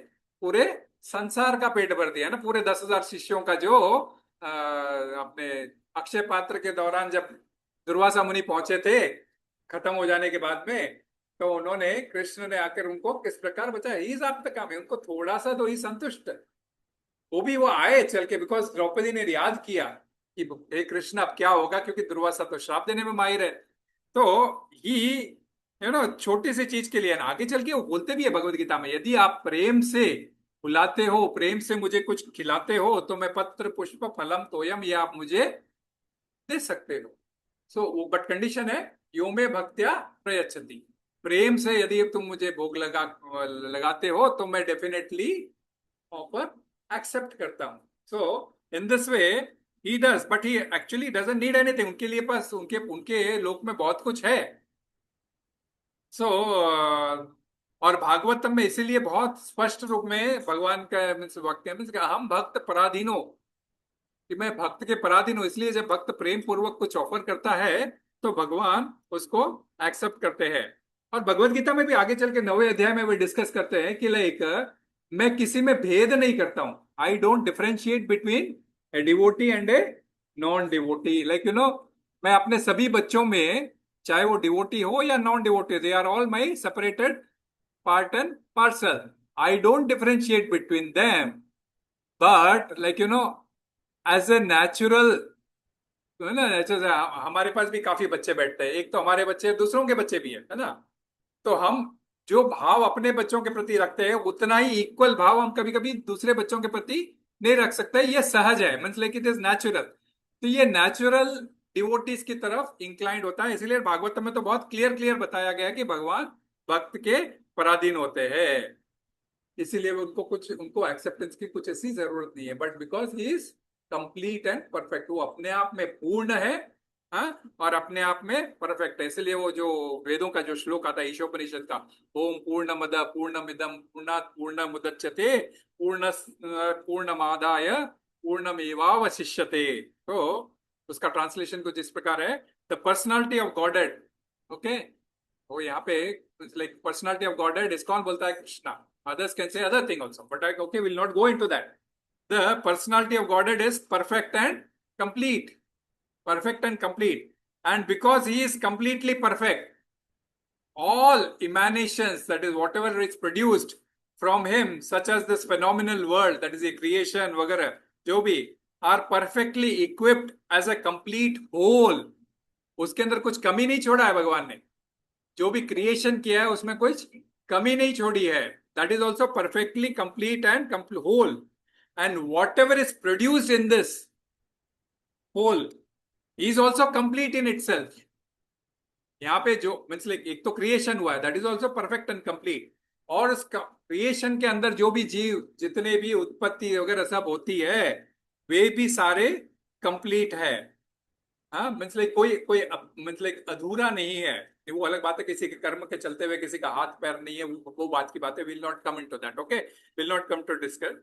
पूरे संसार का पेट भर दिया ना। पूरे 10,000 शिष्यों का जो अपने अक्षय पात्र के दौरान जब दुर्वासा मुनि पहुंचे थे खत्म हो जाने के बाद में, तो उन्होंने कृष्ण ने आकर उनको किस प्रकार बचाया। ही आप्तकामी, उनको थोड़ा सा तो ही संतुष्ट, वो भी वो आए चल के, बिकॉज द्रौपदी ने याद किया कि हे कृष्ण अब क्या होगा, क्योंकि दुर्वासा तो श्राप देने में माहिर है। तो ही छोटी सी चीज के लिए ना, आगे चल के वो बोलते भी है भगवत गीता में, यदि आप प्रेम से बुलाते हो, प्रेम से मुझे कुछ खिलाते हो, तो मैं पत्र पुष्प फलम तोयम, ये आप मुझे दे सकते हो। सो बट कंडीशन है, यो में भक्त्या प्रयच्छति, प्रेम से यदि तुम मुझे भोग लगाते हो तो मैं डेफिनेटली ऑफर एक्सेप्ट करता हूं। So in this way he does, but he actually doesn't need anything. उनके लिए पास उनके लोक में बहुत कुछ है। सो और भागवतम में इसीलिए बहुत स्पष्ट रूप में भगवान का वाक्य मीन्स हम भक्त पराधीनो, कि मैं भक्त के पराधीन हूं। इसलिए जब भक्त प्रेम पूर्वक कुछ ऑफर करता है तो भगवान उसको एक्सेप्ट करते हैं। और भगवत गीता में भी आगे चल के 9वें अध्याय में वे डिस्कस करते हैं कि लाइक मैं किसी में भेद नहीं करता हूं, आई don't differentiate between a devotee and a non devotee. Like मैं अपने सभी बच्चों में, चाहे वो डिवोटी हो या non devotee, they are all my separated part and parcel, I don't differentiate between them. but like as a natural, है ना, जैसे हमारे पास भी काफी बच्चे बैठते हैं, एक तो हमारे बच्चे दूसरों के बच्चे भी है ना। तो हम जो भाव अपने बच्चों के प्रति रखते हैं उतना ही इक्वल भाव हम कभी कभी दूसरे बच्चों के प्रति नहीं रख सकते। ये सहज है, means like it is natural. तो ये नेचुरल डिवोटीज की तरफ इंक्लाइंड होता है, इसलिए भागवत में तो बहुत क्लियर क्लियर बताया गया है कि भगवान भक्त के पराधीन होते हैं। इसीलिए उनको एक्सेप्टेंस की कुछ ऐसी जरूरत नहीं है, but because he is complete and perfect, वो अपने आप में पूर्ण है। हाँ, और अपने आप में परफेक्ट है, इसलिए वो जो वेदों का जो श्लोक आता है ईशोपनिषद का, ओम पूर्णमद पूर्णमिदम पूर्णात् पूर्णमुदच्यते पूर्णमादाय पूर्णमेवावशिष्यते। तो उसका ट्रांसलेशन कुछ इस प्रकार है, the personality of godhead. Okay, वो यहाँ पे like personality of godhead ISKCON बोलता है Krishna, others can say other thing also, but okay, we'll not go into that. The personality of Godhead is perfect and complete. Perfect and complete. And because he is completely perfect, all emanations, that is whatever is produced from him, such as this phenomenal world, that is a creation वगैरह जो भी, are perfectly equipped as a complete whole. उसके अंदर कुछ कमी नहीं छोड़ा है भगवान ने। जो भी क्रिएशन किया है उसमें कुछ कमी नहीं छोड़ी है। That is also perfectly complete and whole. And what ever is produced in this whole is also complete in itself. यहाँ पे जो मीन्स लाइक एक तो क्रिएशन हुआ है, that is also perfect and complete, और उस क्रिएशन के अंदर जो भी जीव जितने भी उत्पत्ति वगैरह सब होती है वे भी सारे कंप्लीट है। हाँ, मीन्स लाइक कोई कोई मीन्स लाइक अधूरा नहीं है। वो अलग बात है, किसी के कर्म के चलते हुए किसी का हाथ पैर नहीं है, वो बात की बात है। Will not come into that, okay, will not come to discuss.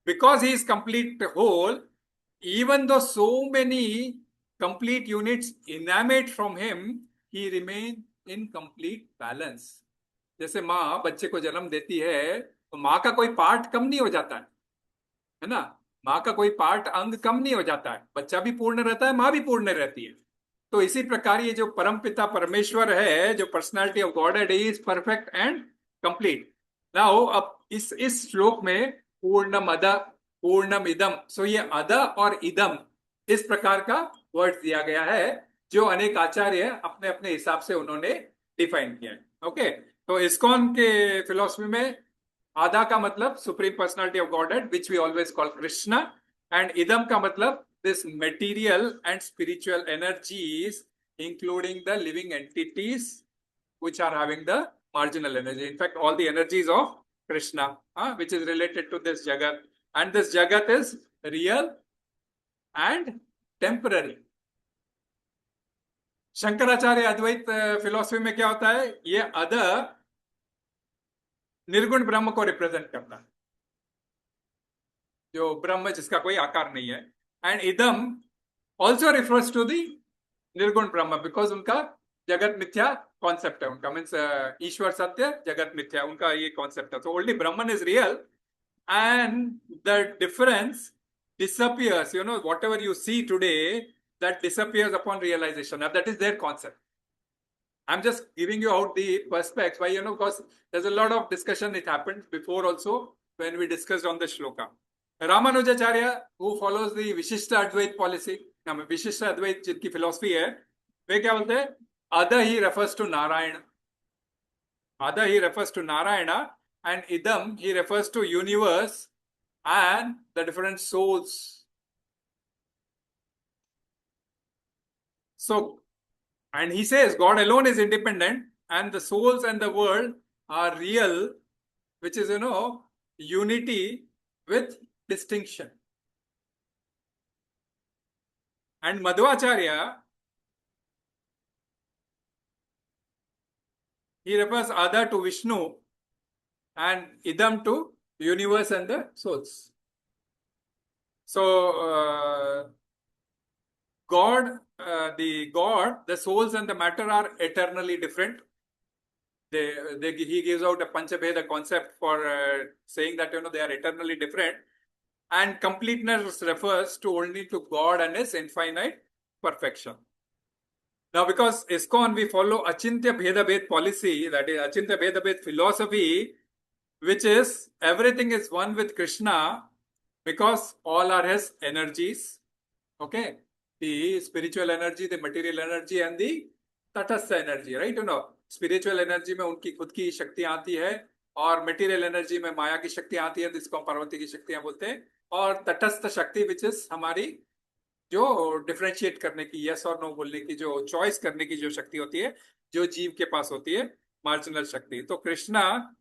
Because he is complete whole, even though so many complete units emanate from him, he remain in complete balance. जैसे माँ बच्चे को जन्म देती है तो माँ का कोई पार्ट कम नहीं हो जाता है ना। माँ का कोई पार्ट अंग कम नहीं हो जाता है, बच्चा भी पूर्ण रहता है, माँ भी पूर्ण रहती है। तो इसी प्रकार ये जो परम पिता परमेश्वर है, जो पर्सनालिटी ऑफ गॉड है, is perfect and complete. Now अब इस श्लोक में पूर्णम अद पूर्णम इदम, सो ये अद और इदम इस प्रकार का वर्ड दिया गया है, जो अनेक आचार्य अपने अपने हिसाब से उन्होंने डिफाइन किया है। ओके, तो इस्कॉन के फिलोसफी में आधा का मतलब supreme personality of godhead which we always call Krishna, and इदम का मतलब this material and spiritual energies, including the living entities which are having the marginal energy. In fact, all the energies of Krishna, which is related to this Jagat, and this Jagat is real and temporary. Shankaracharya Advaita philosophy में क्या होता है, ये other निर्गुण ब्रह्म को represent करता है, जो ब्रह्म जिसका कोई आकार नहीं है। एंड इदम ऑल्सो रिफर्स टू दी निर्गुण ब्रह्म, बिकॉज उनका जगत मिथ्या कॉन्सेप्ट है, उनका मीन्स ईश्वर सत्य जगत मिथ्या, उनका ये कॉन्सेप्ट है। तो only Brahman is real and the difference disappears, whatever you see today, that disappears upon realization. Now, that is their concept. I'm just giving you out the perspective, why, because there's a lot of discussion. It happened before also when we discussed on the shloka. Ramanujacharya, who follows the Vishishta Advait policy, Vishishta Advait जिनकी philosophy है, वे क्या बोलते हैं, Ada he refers to Narayana. Ada he refers to Narayana, and Idam he refers to universe and the different souls. So, and he says God alone is independent and the souls and the world are real, which is, unity with distinction. And Madhvacharya, he refers Ada to Vishnu and Idam to the universe and the souls. So, the souls and the matter are eternally different. He gives out a Panchabheda concept for saying that they are eternally different, and completeness refers to only to God and His infinite perfection. Now, because ISKCON we follow Achintya Bheda Bhed policy, that is Achintya Bheda Bhed philosophy, which is everything is one with Krishna, because all are his energies. Okay, the spiritual energy, the material energy, and the तटस्थ energy, right? You know, spiritual energy में उनकी खुद की शक्तियां आती है, और material energy में माया की शक्तियां आती है, जिसको हम पार्वती की शक्तियां बोलते हैं, और तटस्थ शक्ति which is हमारी जो डिफरेंशिएट करने की, यस और नो बोलने की, जो चॉइस करने की जो शक्ति होती है, जो जीव के पास होती है, मार्जिनल शक्ति. तो Krishna,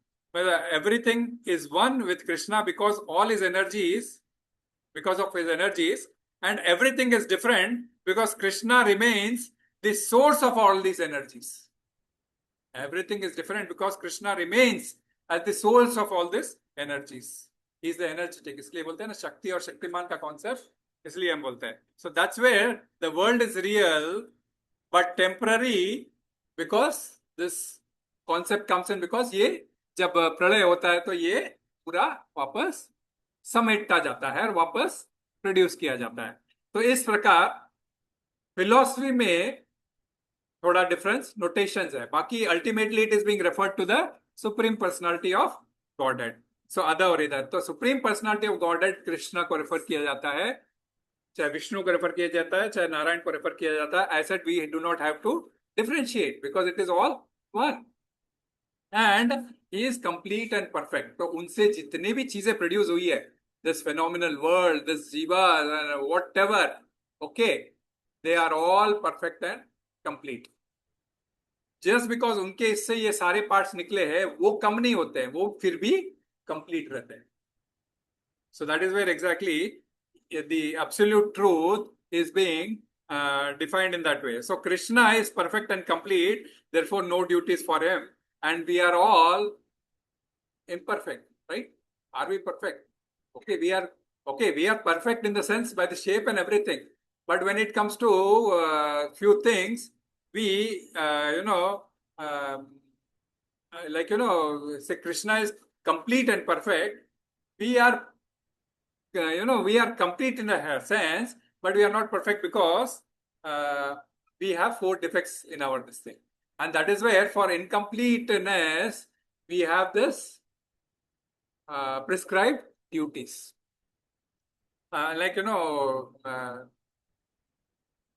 everything is one with Krishna because all his energies, because of his energies, and everything is different because Krishna remains the source of all these energies. Everything is different because Krishna remains as the source of all these energies. He is the energetic. इसलिए बोलते हैं ना शक्ति और शक्तिमान का concept, इसलिए हम बोलते हैं. So that's where the world is real but temporary, because this concept comes in, because ये जब प्रलय होता है तो ये पूरा वापस समेटा जाता है और वापस प्रोड्यूस किया जाता है. तो इस प्रकार फिलॉसफी में थोड़ा डिफरेंस नोटेशंस है, बाकी ultimately it is being referred to the supreme personality of godhead. So other और इधर, तो supreme personality of godhead Krishna को रेफर किया जाता है, चाहे विष्णु को रेफर किया जाता है, चाहे नारायण को रेफर किया जाता है. I said we do not have to differentiate because it is all one and he is complete and perfect. तो उनसे जितनी भी चीजें प्रोड्यूस हुई है, this phenomenal world, this jiva, whatever, okay, they are all perfect and complete. Just because उनके इससे ये सारे पार्ट्स निकले हैं, वो कम नहीं होते हैं, वो फिर भी कंप्लीट रहते हैं. So that is where exactly the absolute truth is being defined in that way. So Krishna is perfect and complete, therefore no duties for him, and we are all imperfect, right? Are we perfect? Okay, we are perfect in the sense by the shape and everything. But when it comes to few things, we, say Krishna is complete and perfect. We are, we are complete in a sense, but we are not perfect because we have 4 defects in our this thing. And that is where for incompleteness, we have this prescribed duties.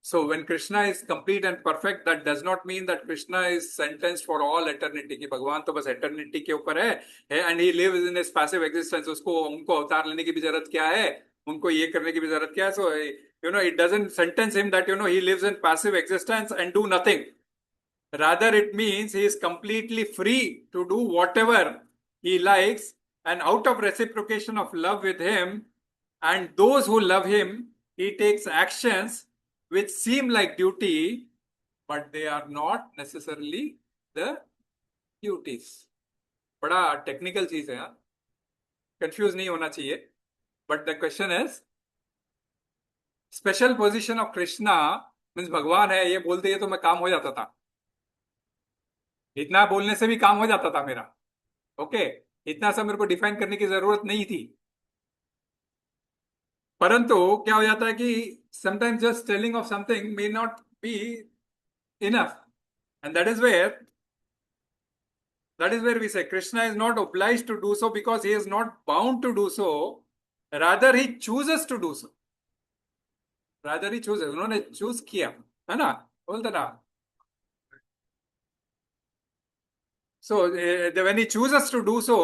So when Krishna is complete and perfect, that does not mean that Krishna is sentenced for all eternity. कि भगवान तो बस eternity के ऊपर है and he lives in his passive existence. उनको अवतार लेने की भी जरूरत क्या है, उनको ये करने की भी जरूरत क्या है. So it doesn't sentence him that he lives in passive existence and do nothing. Rather, it means he is completely free to do whatever he likes, and out of reciprocation of love with him and those who love him, he takes actions which seem like duty, but they are not necessarily the duties. बड़ा technical चीज है, confuse नहीं होना चाहिए. But the question is, special position of Krishna means भगवान है ये बोलते ये तो मैं काम हो जाता था, इतना बोलने से भी काम हो जाता था मेरा. ओके, इतना सा मेरे को डिफाइन करने की जरूरत नहीं थी. परंतु क्या हो जाता है कि sometimes just telling off something may not be enough, and that is where we say Krishna is not obliged to do so because he is not bound to do so, rather he chooses to do so. Rather he chooses, उन्होंने choose किया है ना, बोलते ना. So when he chooses to do so,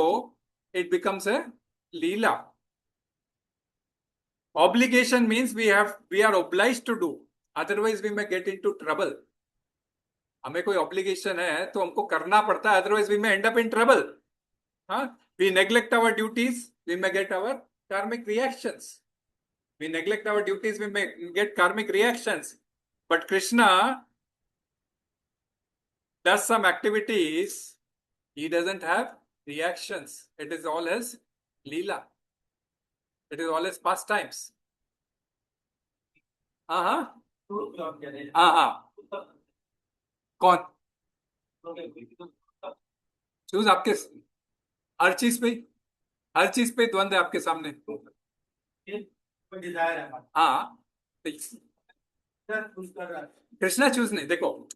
it becomes a leela. Obligation means we are obliged to do, otherwise we may get into trouble. हमें कोई obligation है तो हमको करना पड़ता है, otherwise we may end up in trouble. We neglect our duties, we may get our karmic reactions. We neglect our duties, we may get karmic reactions. But Krishna does some activities, he doesn't have reactions. It is all his leela. It is all his pastimes. कौन choose? आपके हर चीज पे द्वंद है आपके सामने. हाँ, Krishna choose नहीं, देखो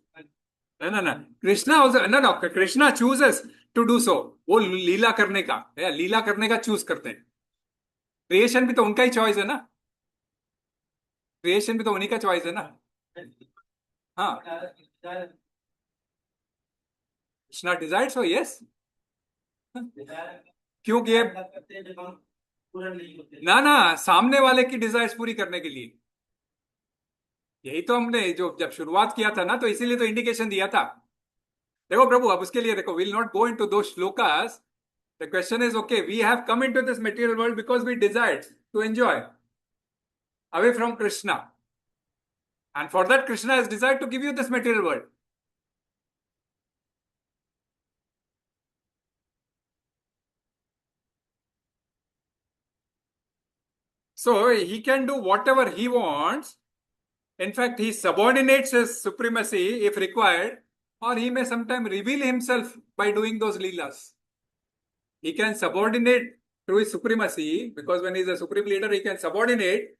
ना Krishna chooses to do so. वो लीला करने का चूज करते हैं. क्रिएशन भी तो उनका ही चॉइस है ना, क्रिएशन भी तो उन्हीं का चॉइस है ना। हाँ, कृष्णा डिजायर्स हो, यस। क्योंकि ये पूरा नहीं होते। ना ना, सामने वाले की डिजायर्स पूरी करने के लिए, यही तो हमने जो जब शुरुआत किया था ना, तो इसीलिए तो इंडिकेशन दिया था। देखो प्रभु, अब उसके लिए देखो, विल नॉट गो इनटू दो श्लोकास। The question is okay, we have come into this material world because we desired to enjoy away from Krishna, and for that Krishna has desired to give you this material world. So he can do whatever he wants. In fact, he subordinates his supremacy if required, or he may sometimes reveal himself by doing those leelas. He can subordinate through his supremacy, because when he is a supreme leader, he can subordinate,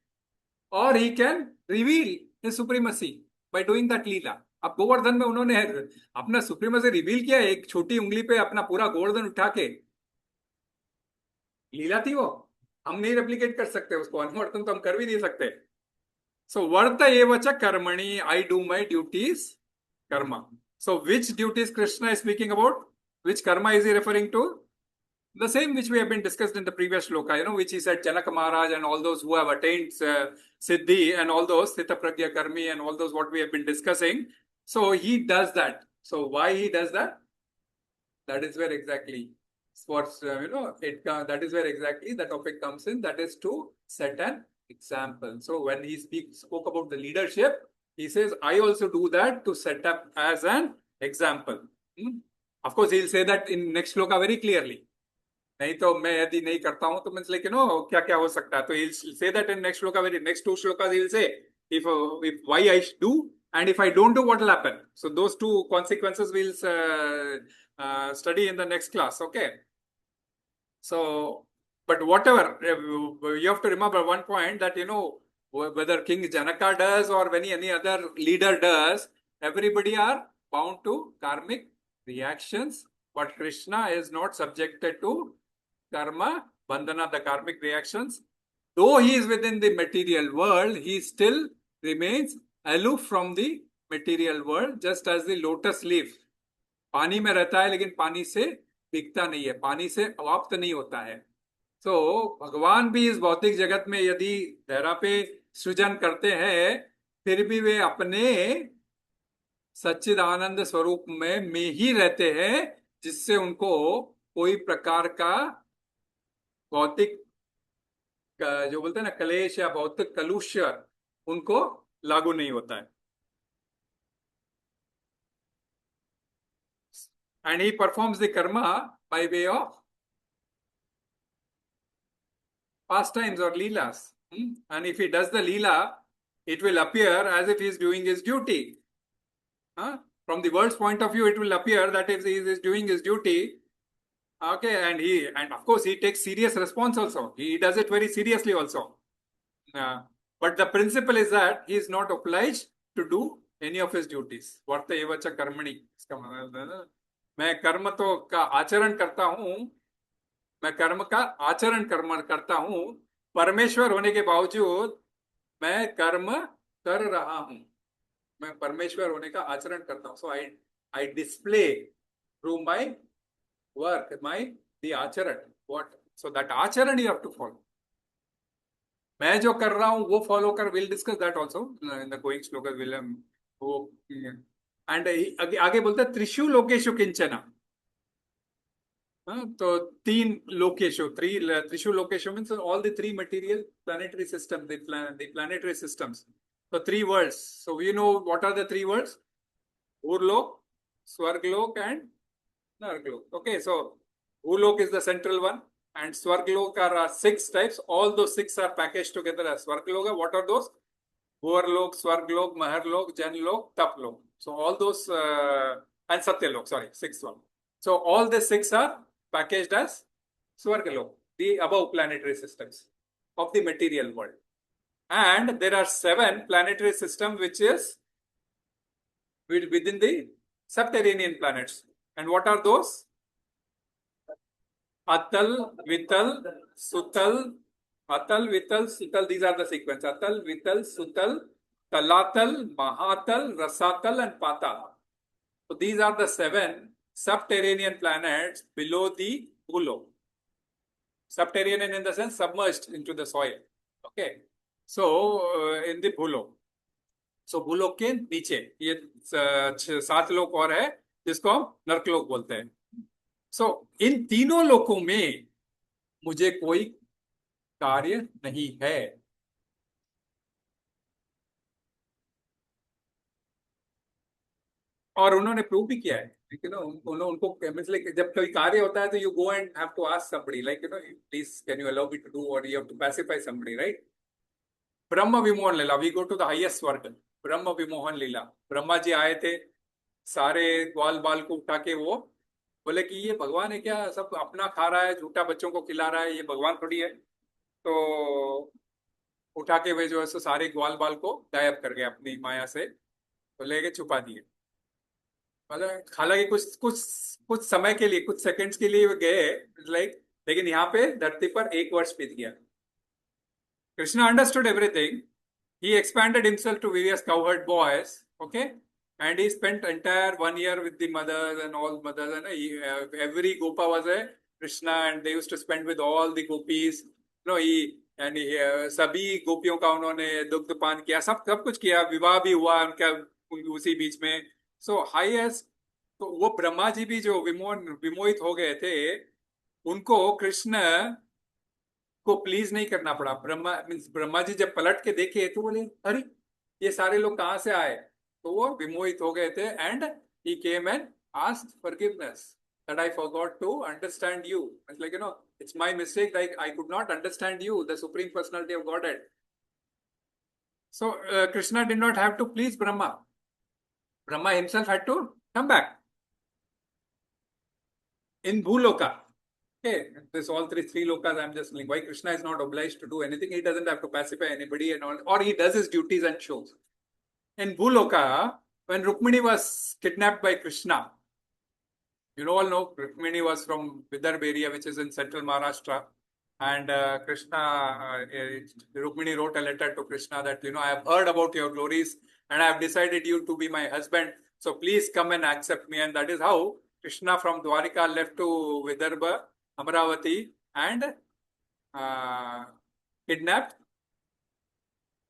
or he can reveal his supremacy by doing that leela. अब गोवर्धन में उन्होंने अपना supremacy reveal किया, एक छोटी उंगली पे अपना पूरा गोवर्धन उठा के, लीला थी वो। हम नहीं रेप्लिकेट कर सकते उसको, अनुवर्तन तो हम कर भी नहीं सकते। सो वर्त एव च कर्मणि, I do my duties karma. So which duties Krishna is speaking about, which karma is he referring to? The same which we have been discussed in the previous shloka, which he said Janaka Maharaj and all those who have attained Siddhi and all those, Sthita Pragya Karmi and all those what we have been discussing. So he does that. So why he does that? That is where exactly sports, that is where exactly the topic comes in. That is to set an example. So when he spoke about the leadership, he says, I also do that to set up as an example. Of course, he'll say that in next shloka very clearly. नहीं तो मैं यदि नहीं करता हूं तो means like क्या क्या हो सकता है, तो he'll say that in next shloka, very next two shlokas he'll say if why I do, and if I don't do, what will happen. So those two consequences we'll study in the next class. Okay. So, but whatever, you have to remember one point, that whether King Janaka does or any other leader does, everybody are bound to karmic reactions, but Krishna is not subjected to karma bandhana, the karmic reactions. Though he is within the material world, he still remains aloof from the material world, just as the lotus leaf पानी में रहता है लेकिन पानी से बिकता नहीं है, पानी से अवाप्त नहीं होता है। तो भगवान भी इस भौतिक जगत में यदि धरा पे सृजन करते हैं, फिर भी वे अपने सच्चिद आनंद स्वरूप में ही रहते हैं, जिससे उनको कोई प्रकार का भौतिक जो बोलते हैं ना कलेश या भौतिक कलुष्य उनको लागू नहीं होता है। And he performs the karma by way of pastimes or leelas. And if he does the leela, it will appear as if he is doing his duty. From the world's point of view, it will appear that if he is doing his duty, okay, and of course he takes serious response also. He does it very seriously also. But the principle is that he is not obliged to do any of his duties. Varta eva cha karmani. मैं कर्म तो का आचरण करता हूं, मैं कर्म का आचरण कर्म करता हूं, परमेश्वर होने के बावजूद मैं कर्म कर रहा हूं, मैं परमेश्वर होने का आचरण करता हूं। So I display through my work my the acharan, what, so that acharan you have to follow. मैं जो कर रहा हूं वो फॉलो कर, will discuss that also in the going shloka will वो। एंड आगे बोलते हैं त्रिषु लोकेशु किंचना। तो तीन लोकेशु, त्रिषु लोकेशु means all the three material planetary system, the planetary systems, so 3 worlds. So we know what are the 3 worlds: Urlok, Swarglok and Narglok. Okay, so Urlok is the central one and Swarglok are 6 types. All those 6 are packaged together as Swargloka. What are those? Bhuvarlok, Swarglok, Maharlok, Janlok, Taplok. So all those and Satyalok, sorry, 6th one. So all the 6 are packaged as Swargalok, the above planetary systems of the material world. And there are 7 planetary systems which is within the subterranean planets. And what are those? Atal, Vital, Sutal, Atal, Vital, Sutal, these are the sequence. Atal, Vital, Sutal, Talatal, Mahatal, Rasatal, and Patal. So these are the 7 subterranean planets below the Bhulok. Subterranean in the sense submerged into the soil. Okay. So in the Bhulok. So भूलोक के नीचे ये 7 लोक और है जिसको हम नर्कलोक बोलते हैं. सो इन तीनों लोकों में मुझे कोई कार्य नहीं है. और उन्होंने प्रूव भी किया है. लेकिन उनको जब कोई कार्य होता है तो you go and have to ask somebody like please can you allow me to do और you have to pacify somebody, right. Brahma Vimohan Lila, we go to the highest swarga. Brahma Vimohan लीला, ब्रह्मा जी आए थे, सारे ग्वाल बाल को उठा के वो बोले कि ये भगवान है क्या, सब अपना खा रहा है, झूठा बच्चों को खिला रहा है, ये भगवान थोड़ी है. तो उठा के वे जो है सो सारे ग्वाल बाल को गायब कर गए अपनी माया से, तो लेके छुपा दिए. मतलब हालांकि कुछ कुछ कुछ समय के लिए, कुछ सेकंड्स के लिए वे गए लाइक, लेकिन यहाँ पे धरती पर 1 वर्ष बीत गया. Krishna understood everything. He expanded himself to various cowherd boys, okay, and he spent entire 1 year with the mothers and all mothers, and every gopa was a Krishna, and they used to spend with all the gopis. No, सभी गोपियों का उन्होंने दुग्ध पान किया, सब सब कुछ किया, विवाह भी हुआ उनका उसी बीच में. सो हाईएस्ट, तो वो ब्रह्मा जी भी जो विमोहित हो गए थे, उनको कृष्ण को प्लीज नहीं करना पड़ा. ब्रह्मा जी जब पलट के देखे तो बोले अरे ये सारे लोग कहाँ से आए, तो वो विमोहित हो गए थे. And he came and asked forgiveness that I forgot to understand you. It's like, it's my mistake, like I could not understand you, the Supreme Personality of Godhead. So Krishna did not have to please Brahma. Brahma himself had to come back in Bhuloka. Okay, this all three lokas I'm just saying. Why Krishna is not obliged to do anything? He doesn't have to pacify anybody and all, or he does his duties and shows. In Bhuloka, when Rukmini was kidnapped by Krishna, you all know Rukmini was from Vidarbha area, which is in central Maharashtra, and Rukmini wrote a letter to Krishna that I have heard about your glories and I have decided you to be my husband, so please come and accept me. And that is how Krishna from Dwarika left to Vidarbha, Amravati, and kidnapped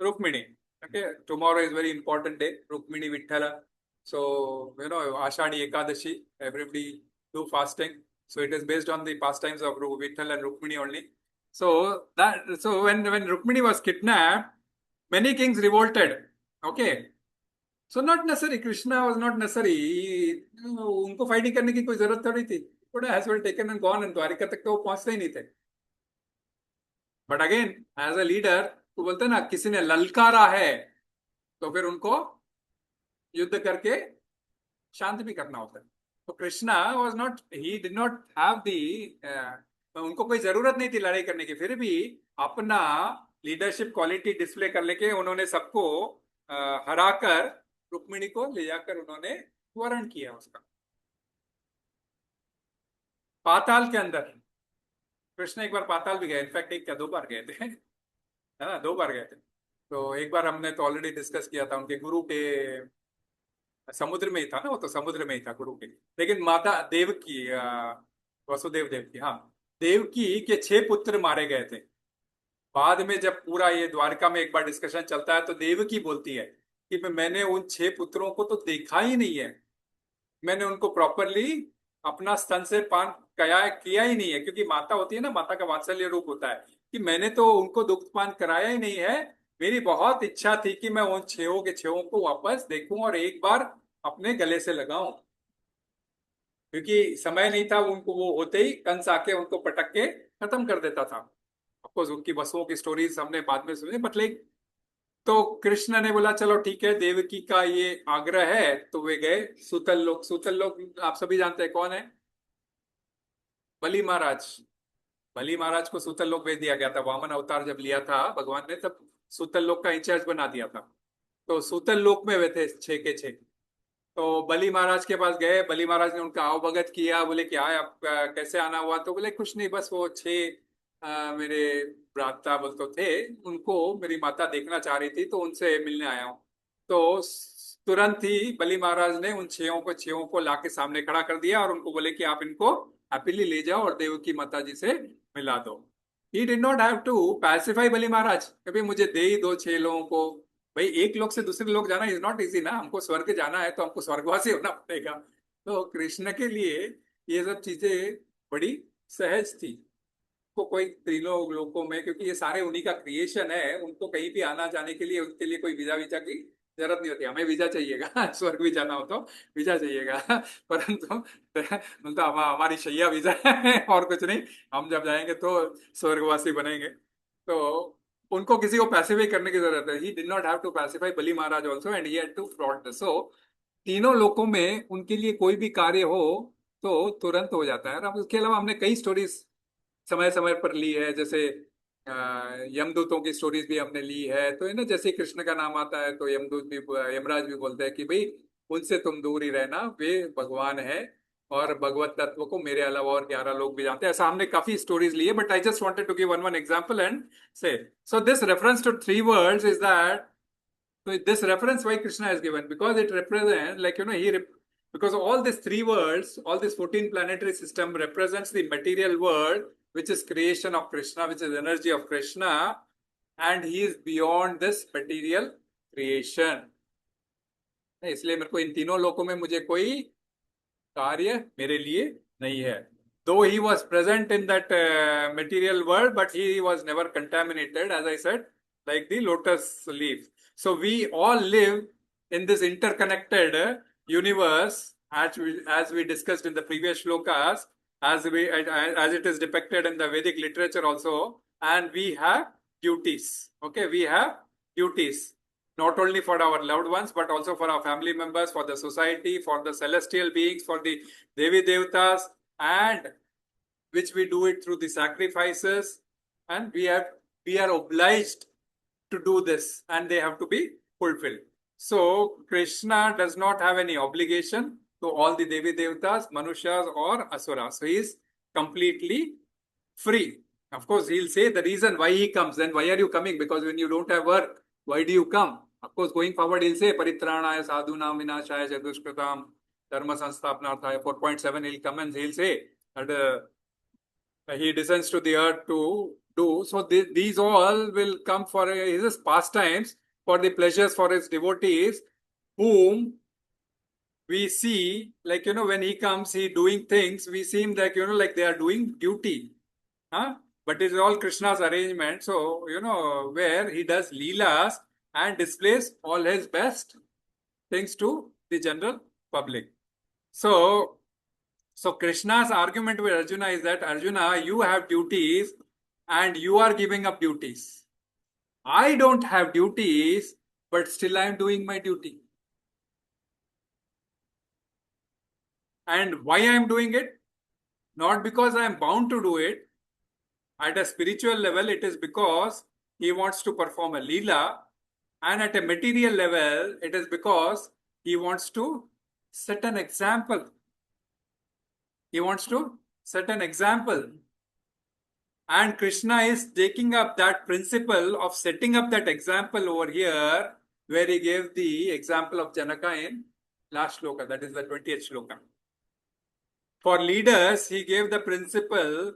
Rukmini. Okay, tomorrow is very important day, Rukmini Vithala. So Ashadi Ekadashi, everybody do fasting. So it is based on the pastimes of Vitthal and Rukmini only. So when Rukmini was kidnapped, many kings revolted. Okay, so not necessary. Krishna was not necessary. उनको fighting करने की कोई जरूरत थोड़ी थी. Would has well taken and gone, and Dwarika तक तो वो पहुंचते ही नहीं थे. But again, as a leader, तो बोलते ना किसी ने ललकारा है तो फिर उनको युद्ध करके शांत भी करना होता है. तो Krishna was not, he did not have the, उनको कोई जरूरत नहीं थी लड़ाई करने की, फिर भी अपना लीडरशिप क्वालिटी डिस्प्ले कर लेके उन्होंने सबको हराकर रुक्मिणी को ले जाकर उन्होंने वरण किया उसका. पाताल के अंदर कृष्ण एक बार पाताल भी गए, इनफैक्ट 1 या 2 बार गए थे, है ना, 2 बार गए थे. तो एक बार हमने तो ऑलरेडी डिस्कस किया था, उनके गुरु के समुद्र में ही था ना, वो तो समुद्र में ही था गुरु के. लेकिन माता देवकी, वसुदेव देवकी, हाँ, देवकी के 6 पुत्र मारे गए थे. बाद में जब पूरा ये द्वारका में एक बार डिस्कशन चलता है तो देवकी बोलती है कि मैंने उन 6 पुत्रों को तो देखा ही नहीं है, मैंने उनको प्रॉपरली अपना स्तन से पान किया ही नहीं है, क्योंकि माता होती है ना, माता का वात्सल्य रूप होता है कि मैंने तो उनको दुग्ध पान कराया ही नहीं है. मेरी बहुत इच्छा थी कि मैं उन 6 के 6 को वापस देखूं और एक बार अपने गले से लगाऊं, क्योंकि समय नहीं था उनको, वो होते ही कंस आके उनको पटक के खत्म कर देता था. ऑफकोर्स उनकी वसुओं की स्टोरीज हमने बाद में सुनी, बट लाइक, तो कृष्ण ने बोला चलो ठीक है, देवकी का ये आग्रह है, तो वे गए सूतल लोक. सूतल लोक आप सभी जानते हैं कौन है, बलि महाराज. बलि महाराज को सूतल लोक भेज दिया गया था. वामन अवतार जब लिया था भगवान ने, तब सूतल लोक का इंचार्ज बना दिया था. तो सूतल लोक में वे थे 6 के 6. तो बलि महाराज के पास गए, बलि महाराज ने उनका आवभगत किया, बोले कि आए, आप कैसे आना हुआ, तो बोले कुछ नहीं, बस वो 6 मेरे भ्राता बोल तो थे, उनको मेरी माता देखना चाह रही थी, तो उनसे मिलने आया हूँ। तो तुरंत ही बलि महाराज ने उन छेहों को लाके सामने खड़ा कर दिया और उनको बोले कि आप इनको हैप्पीली ले जाओ और देवकी माता जी से मिला दो। He did not have to pacify Bali Maharaj, कभी मुझे दे ही दो 6 लोगों को। भाई एक लोग से दूसरे लोग जाना इज नॉट इजी ना, हमको स्वर्ग जाना है तो हमको स्वर्गवासी होना पड़ेगा। तो कृष्ण के लिए ये सब चीजें बड़ी सहज थी। को कोई त्रिलोक लोकों में, क्योंकि ये सारे उन्हीं का क्रिएशन है, उनको कहीं भी आना जाने के लिए उनके लिए कोई वीजा वीजा की जरूरत नहीं होती। हमें वीजा चाहिएगा स्वर्ग भी जाना हो तो वीजा चाहिएगा परंतु मतलब हमारी शैया वीजा है और कुछ नहीं। हम जब जाएंगे तो स्वर्गवासी बनेंगे। तो उनको किसी को पैसिफाई करने की जरूरत है। He did not have to pacify Bali Maharaj also and he had to fraud. सो तीनों लोकों में उनके लिए कोई भी कार्य हो तो तुरंत हो जाता है। और अब उसके अलावा हमने कई स्टोरीज समय समय पर ली है, जैसे यमदूतों की स्टोरीज भी हमने ली है। तो है ना, जैसे ही कृष्ण का नाम आता है तो यमदूत भी, यमराज भी बोलते हैं कि भाई उनसे तुम दूर ही रहना, वे भगवान है और भगवत तत्व को मेरे अलावा और 11 लोग भी जानते हैं। ऐसा हमने काफी स्टोरीज ली है, but I just wanted to give one example and say so this reference to 3 words is that, so this reference why Krishna is given, because it represents, like because all these 3 words, all this 14 planetary system represents the material world, which is creation of Krishna, which is energy of Krishna, and he is beyond this material creation. इसलिए मेरे को इन तीनों लोकों में मुझे कोई कार्य मेरे लिए नहीं है। Though he was present in that material world, but he was never contaminated, as I said, like the lotus leaf. So we all live in this interconnected universe, as we discussed in the previous shlokas, as it is depicted in the Vedic literature also, and we have duties. Okay, we have duties not only for our loved ones, but also for our family members, for the society, for the celestial beings, for the Devi Devatas, and which we do it through the sacrifices. And we are obliged to do this, and they have to be fulfilled. So Krishna does not have any obligation to all the Devi Devatas, Manushas, or Asuras. So he is completely free. Of course, he'll say the reason why he comes. Then why are you coming? Because when you don't have work, why do you come? Of course, going forward, he'll say Paritranaya Sadhunam Vinashaya Jadushkritam Dharma Sansthapanarthaya 4.7. He'll come and he'll say that he descends to the earth to do. So these all will come for his pastimes, for the pleasures for his devotees, whom we see, like, when he comes, he doing things, we seem like, like they are doing duty. Huh? But it is all Krishna's arrangement. So, where he does leelas and displays all his best things to the general public. So Krishna's argument with Arjuna is that, Arjuna, you have duties and you are giving up duties. I don't have duties, but still I am doing my duty. And why I am doing it? Not because I am bound to do it. At a spiritual level, it is because he wants to perform a leela, and at a material level, it is because he wants to set an example. He wants to set an example. And Krishna is taking up that principle of setting up that example over here, where he gave the example of Janaka in last shloka, that is the 20th shloka. For leaders, he gave the principle.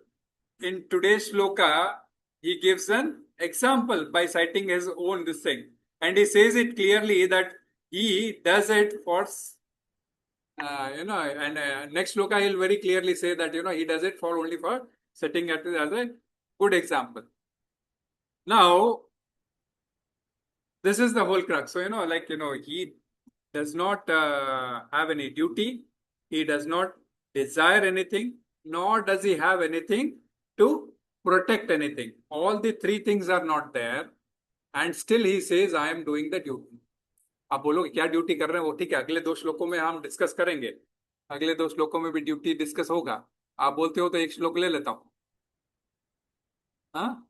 In today's shloka, he gives an example by citing his own this thing. And he says it clearly that he does it for, and next shloka he'll very clearly say that, he does it for only for setting it as a good example. Now, this is the whole crux. So, he does not have any duty. He does not desire anything, nor does he have anything to protect anything. All the 3 things are not there, and still he says, I am doing the duty. आप बोलोगे क्या duty कर रहे हैं वो, ठीक है, अगले 2 श्लोकों में हम डिस्कस करेंगे, अगले 2 श्लोकों में भी ड्यूटी डिस्कस होगा। आप बोलते हो तो एक श्लोक ले लेता हूं। हाँ,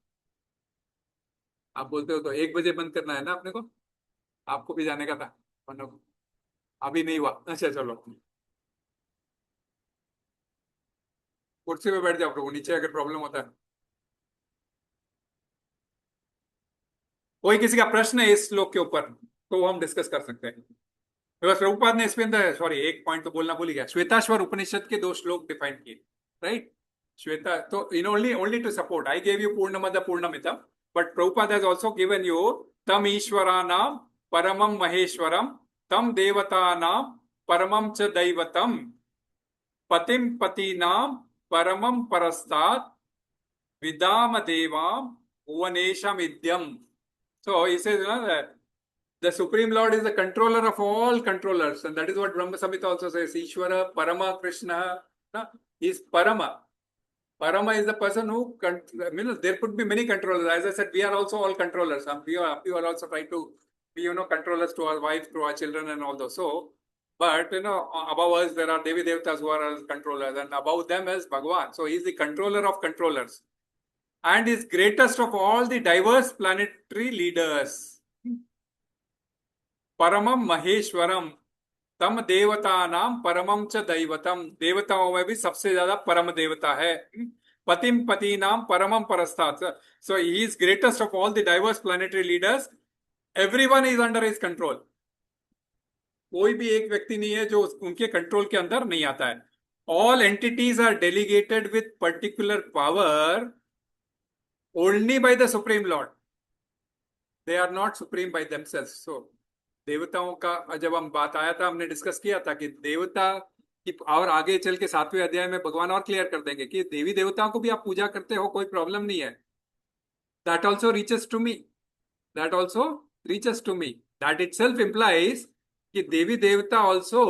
आप बोलते हो तो 1 बजे बंद करना है ना अपने को, आपको भी जाने का था, अभी नहीं हुआ। अच्छा चलो, कुर्सी पे बैठ जाओ, नीचे अगर प्रॉब्लम होता है। कोई किसी का प्रश्न है इस श्लोक के ऊपर तो वो हम डिस्कस कर सकते हैं। बिकॉज प्रभुपाद ने इसके अंदर, सॉरी एक पॉइंट तो बोलना भूल ही गया, श्वेताश्वर उपनिषद के 2 श्लोक डिफाइन किए, राइट। श्वेता तो in only only to support I gave you पूर्णमद पूर्णमितम, but Prabhupada has also given you तम ईश्वरानाम परमम महेश्वरम तम देवतानाम परमम च दैवतम पतिम पतीनाम परमम परस्तात् विदाम देवाम भुवनेशम इद्यम। So he says, that the Supreme Lord is the controller of all controllers, and that is what Brahma Samhita also says. Ishvara, Parama, Krishna, is Parama. Parama is the person who, there could be many controllers. As I said, we are also all controllers. We are also trying to be, controllers to our wives, to our children, and all those. So, but above us there are Devi Devatas who are controllers, and above them is Bhagwan. So he is the controller of controllers, and is greatest of all the diverse planetary leaders. परमम Maheshwaram तम देवता नाम परमम च दैवतम, देवताओं में भी सबसे ज्यादा परम देवता है। पतिम पति नाम परमम परस्तात्, so he is greatest of all the diverse planetary leaders. Everyone is under his control, कोई भी एक व्यक्ति नहीं है जो उनके कंट्रोल के अंदर नहीं आता है। All entities are delegated with particular power only by the supreme lord, they are not supreme by themselves. So देवताओं का जब हम बात आया था, हमने डिस्कस किया था कि देवता की, और आगे चल के 7वें अध्याय में भगवान और क्लियर कर देंगे कि देवी देवताओं को भी आप पूजा करते हो, कोई प्रॉब्लम नहीं है। That also reaches to me, that also reaches to me, that itself implies कि देवी देवता also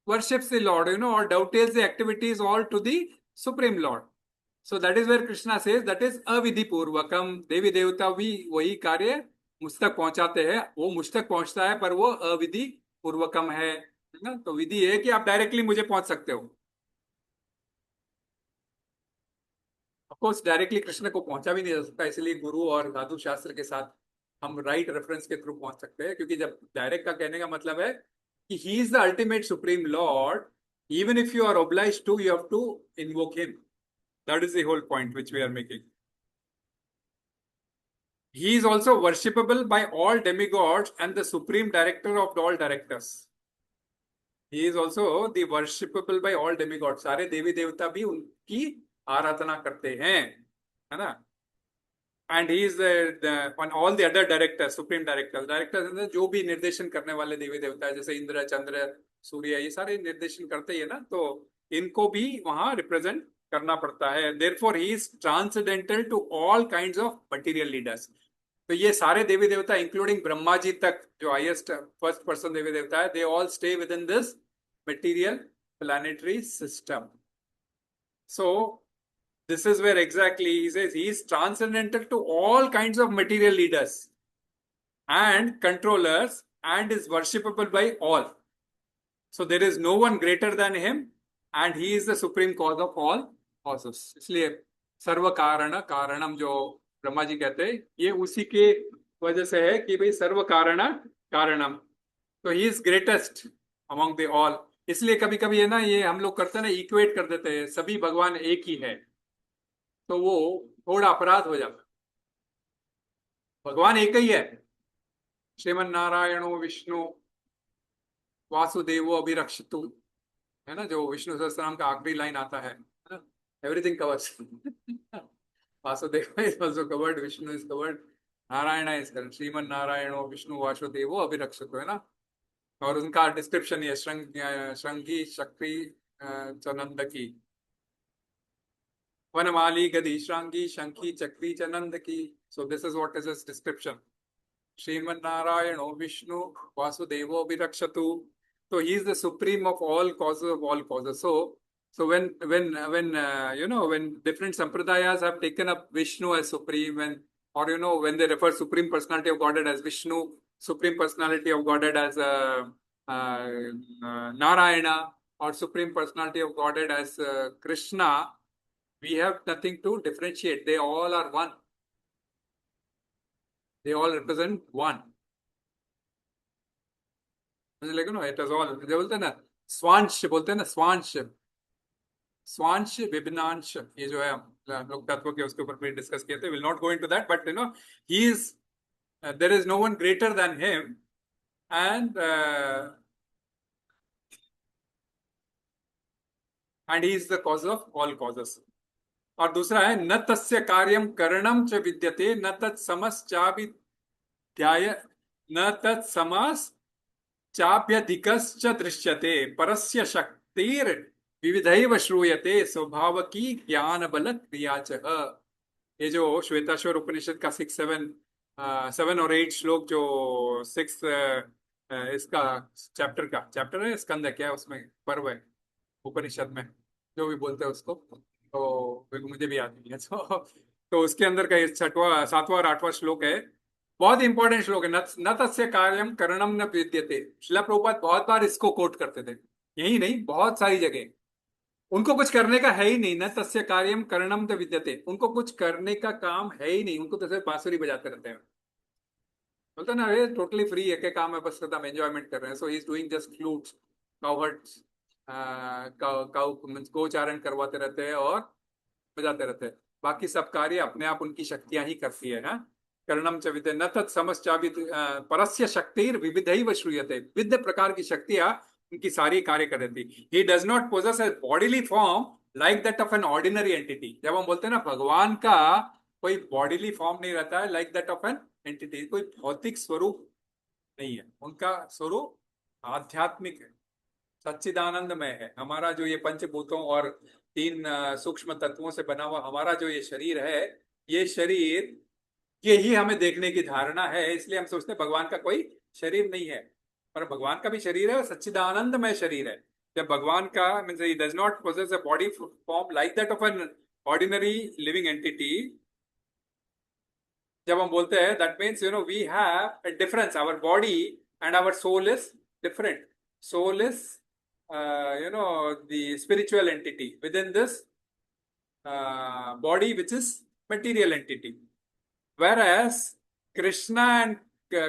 worships the Lord, or dovetails the activities all to the Supreme Lord. So that is where Krishna says that is avidhi पूर्वकम, देवी देवता भी वही कार्य मुझ तक पहुंचाते हैं, वो मुझ तक पहुंचता है पर वो अविधि पूर्वकम है ना। तो विधि है कि आप डायरेक्टली मुझे पहुंच सकते हो। ऑफकोर्स डायरेक्टली कृष्ण को पहुंचा भी नहीं जा सकता, इसलिए गुरु और साधु शास्त्र के साथ हम राइट रेफरेंस के थ्रू पहुंच सकते हैं, क्योंकि जब डायरेक्ट का कहने का मतलब है कि he is the ultimate supreme lord, even if you are obliged to, you have to invoke him. That is the whole point which we are making. He is also worshipable by all demigods and the supreme director of all directors. He is also the worshipable by all demigods. सारे देवी देवता भी उनकी आराधना करते हैं, है ना। And he is on all the other directors, supreme directors जो भी निर्देशन करने वाले देवी देवता है, जैसे इंद्र, चंद्र, सूर्य, ये सारे निर्देशन करते ही है ना, तो इनको भी वहां रिप्रेजेंट करना पड़ता है। Therefore he is transcendental to all kinds of material leaders. तो ये सारे देवी देवता इंक्लूडिंग ब्रह्मा जी तक, जो हाईएस्ट फर्स्ट पर्सन देवी देवता है, they all stay with in this material planetary system. So this is where exactly he says he is transcendental to all kinds of material leaders and controllers and is worshipable by all. So there is no one greater than him and he is the supreme cause of all causes. इसलिए सर्व कारण कारणम जो ब्रह्मा जी कहते हैं, ये उसी के वजह से है कि भाई सर्व कारण कारणम, तो ही is greatest among the all. इसलिए कभी कभी है ना, ये हम लोग करते हैं ना, इक्वेट कर देते हैं, सभी भगवान एक ही है, तो वो थोड़ा अपराध हो जाता। भगवान एक ही है, श्रीमन नारायणो विष्णु वासुदेवो अभिरक्षतु, है ना, जो विष्णु सहस्त्रनाम का आखिरी लाइन आता है ना, everything covers. Vasudeva is also covered, Vishnu is covered, Narayan is covered, श्रीमन नारायणो विष्णु वासुदेवो अभिरक्षतु, है ना। और उनका डिस्क्रिप्शन ये श्रृंगी शक्ति चनंद की, वनमाली गदी श्रृंगी शंखी चक्री चनंद की। So this is what is his description, श्रीमन नारायणो Vishnu वासुदेवो अभिरक्षतु। So he is the supreme of all causes of all causes. So when different sampradayas have taken up Vishnu as supreme, when they refer supreme personality of Godhead as Vishnu, supreme personality of Godhead as Narayana, or supreme personality of Godhead as Krishna, we have nothing to differentiate. They all are one. They all represent one. Like, it is all, they बोलते हैं ना स्वांश, बोलते हैं ना स्वांश, स्वांश विभिन्नांश, ये जो है हम लोग तत्व के उसके ऊपर भी डिस्कस किए थे, will not go into that, but he is, there is no one greater than him, and he is the cause of all causes. और दूसरा है न तस्य कार्यम करणम च विद्यते न तत्समश्चाभिध्याय न तत्समस चाप्यधिकश्च दृश्यते परस्य शक्तिर विविधैव श्रूयते स्वभावकी ज्ञान बल क्रिया च। ये जो श्वेताश्वर उपनिषद का 7 और 8 श्लोक, जो 6 इसका चैप्टर है, स्कंद है क्या, उसमें पर्व है उपनिषद में, जो भी बोलते हैं उसको, तो मुझे भी याद नहीं है। तो उसके अंदर का ये 6वां 7वां और 8वां श्लोक है, बहुत इंपॉर्टेंट श्लोक है। न तस्य कार्यम करणम न विद्यते। शिला प्रभुपाद बहुत बार इसको कोट करते थे, यही नहीं बहुत सारी जगह। उनको कुछ करने का है ही नहीं, न तस्य कार्यम करणम न विद्यते, उनको कुछ करने का काम है ही नहीं, उनको तो सिर्फ बांसुरी बजाते रहते हैं। बोलते ना, ये टोटली फ्री है, क्या काम है, बस हम एंजॉयमेंट कर रहे हैं। So he is doing just flutes, cowherds, गोचारण करवाते रहते हैं और बजाते रहते हैं। बाकी सब कार्य अपने आप उनकी शक्तियां ही करती है। कर्णम च विद्य न तत् समश्चाभित परस्य शक्तिर विविधैव श्रूयते, विविध प्रकार की शक्तियां उनकी सारी कार्य कर रही थी। ही does not poses A bodily form like that of an ordinary entity. जब हम बोलते हैं ना भगवान का कोई बॉडीली फॉर्म नहीं रहता है like that of an entity, कोई भौतिक स्वरूप नहीं है, उनका स्वरूप आध्यात्मिक है, सच्चिदानंदमय है। हमारा जो ये पंचभूतों और 3 सूक्ष्म तत्वों से बना हुआ हमारा जो ये शरीर है, ये शरीर, यही हमें देखने की धारणा है, इसलिए हम सोचते हैं भगवान का कोई शरीर नहीं है, पर भगवान का भी शरीर है और सच्चिदानंदमय शरीर है। जब भगवान का means he does not possess a body form like that of an ordinary living entity. जब हम बोलते हैं that means we have a difference, our body and our soul is different. Soul is the spiritual entity within this body, which is material entity, whereas Krishna and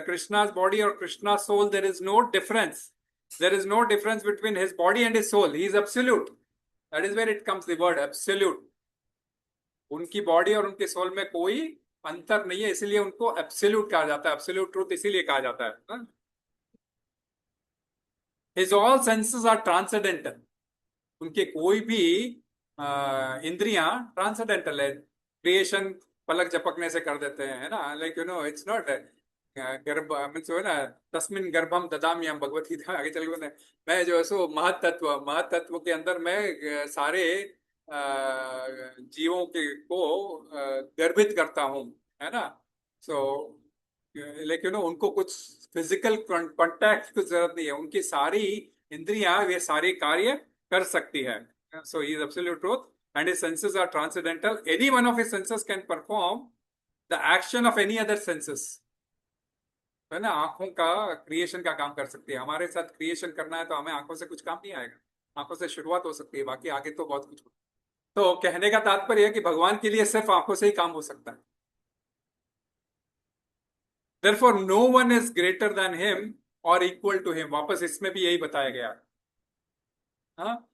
Krishna's body or Krishna's soul, there is no difference. There is no difference between his body and his soul. He is absolute. That is where it comes the word absolute. उनकी body और उनके soul में कोई अंतर नहीं है, इसीलिए उनको एब्सोल्यूट कहा जाता है, एब्सोल्यूट ट्रूथ इसीलिए कहा जाता है। His all senses are transcendental. उनके कोई भी इंद्रियां ट्रांसेंडेंटल है। क्रिएशन पलक झपकने से कर देते हैं, है ना, लाइक इट्स नॉट गर्भ मीन्स ना तस्मिन गर्भम ददाम्यहम, भगवत गीता आगे चल के मैं जो है सो महतत्व के अंदर मैं सारे जीवों के को गर्भित करता हूँ, है ना। सो लेकिन उनको कुछ फिजिकल कांटेक्ट की जरूरत नहीं है, उनकी सारी इंद्रियां वे सारे कार्य कर सकती है। So he is absolute truth and his senses are transcendental. Any one of his senses can perform the action of any other senses, है ना। आंखों का क्रिएशन का काम कर सकती है, हमारे साथ क्रिएशन करना है तो हमें आंखों से कुछ काम नहीं आएगा, आंखों से शुरुआत हो सकती है, बाकी आगे तो बहुत कुछ। तो कहने का तात्पर्य है कि भगवान के लिए सिर्फ आंखों से ही काम हो सकता है। Therefore, no one is greater than him or equal to him. वापस इसमें भी यही बताया गया। हाँ,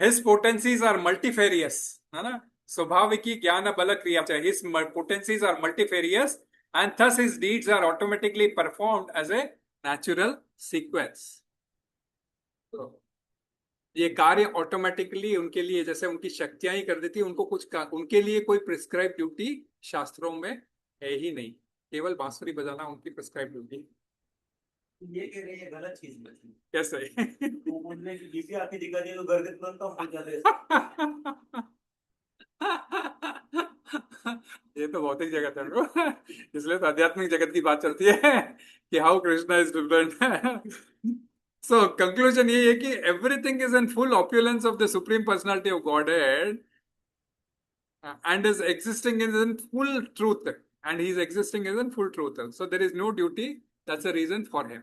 his potencies are multifarious, है ना। स्वाभाविकी ज्ञान बल क्रिया चाहिए। His potencies are multifarious and thus his deeds are automatically performed as a natural sequence. तो ये कार्य ऑटोमेटिकली उनके लिए, जैसे उनकी शक्तियां ही कर देती, उनको कुछ उनके लिए कोई प्रिस्क्राइब ड्यूटी शास्त्रों में है ही नहीं, केवल बांसुरी बजाना उनकी प्रिस्क्राइब ड्यूटी। ये कह रहे हैं गलत चीज में। कैसे? वो बोलने की बीसी आके दिखा दी तो घर के तुरंत हम पहुंच जाते। ये तो बहुत ही जगत है, इसलिए तो आध्यात्मिक जगत की बात चलती है कि how Krishna is different. So conclusion ये है कि everything is in full opulence of the supreme personality of godhead and is existing is in full truth, and he is existing is in full truth, so there is no duty, that's a reason for him.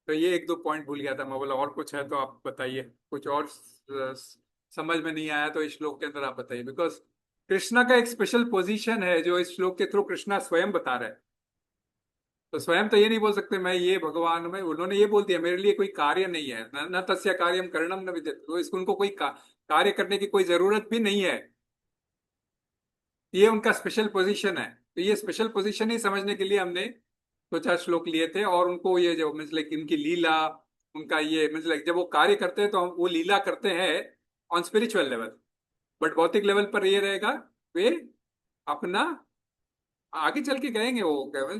तो ये 1-2 point भूल गया था मैं, बोला और कुछ है तो आप बताइए, कुछ और समझ में नहीं आया तो इस श्लोक के अंदर आप बताइए, बिकॉज कृष्णा का एक स्पेशल पोजीशन है जो इस श्लोक के थ्रू कृष्णा स्वयं बता रहे हैं। तो स्वयं तो ये नहीं बोल सकते मैं ये भगवान में, उन्होंने ये बोल दिया मेरे लिए कोई कार्य नहीं है, न तस्य कार्यम करणम न विद्यते, तो इसको उनको कोई कार्य करने की कोई जरूरत भी नहीं है। ये उनका स्पेशल पोजीशन है। तो ये स्पेशल पोजीशन ही समझने के लिए हमने दो चार श्लोक लिए थे, और उनको ये जो मतलब इनकी लीला, उनका ये मतलब जब वो कार्य करते हैं तो हम वो लीला करते हैं ऑन स्पिरिचुअल लेवल, बट भौतिक लेवल पर ये रहेगा, वे अपना आगे चल के कहेंगे वो केवल,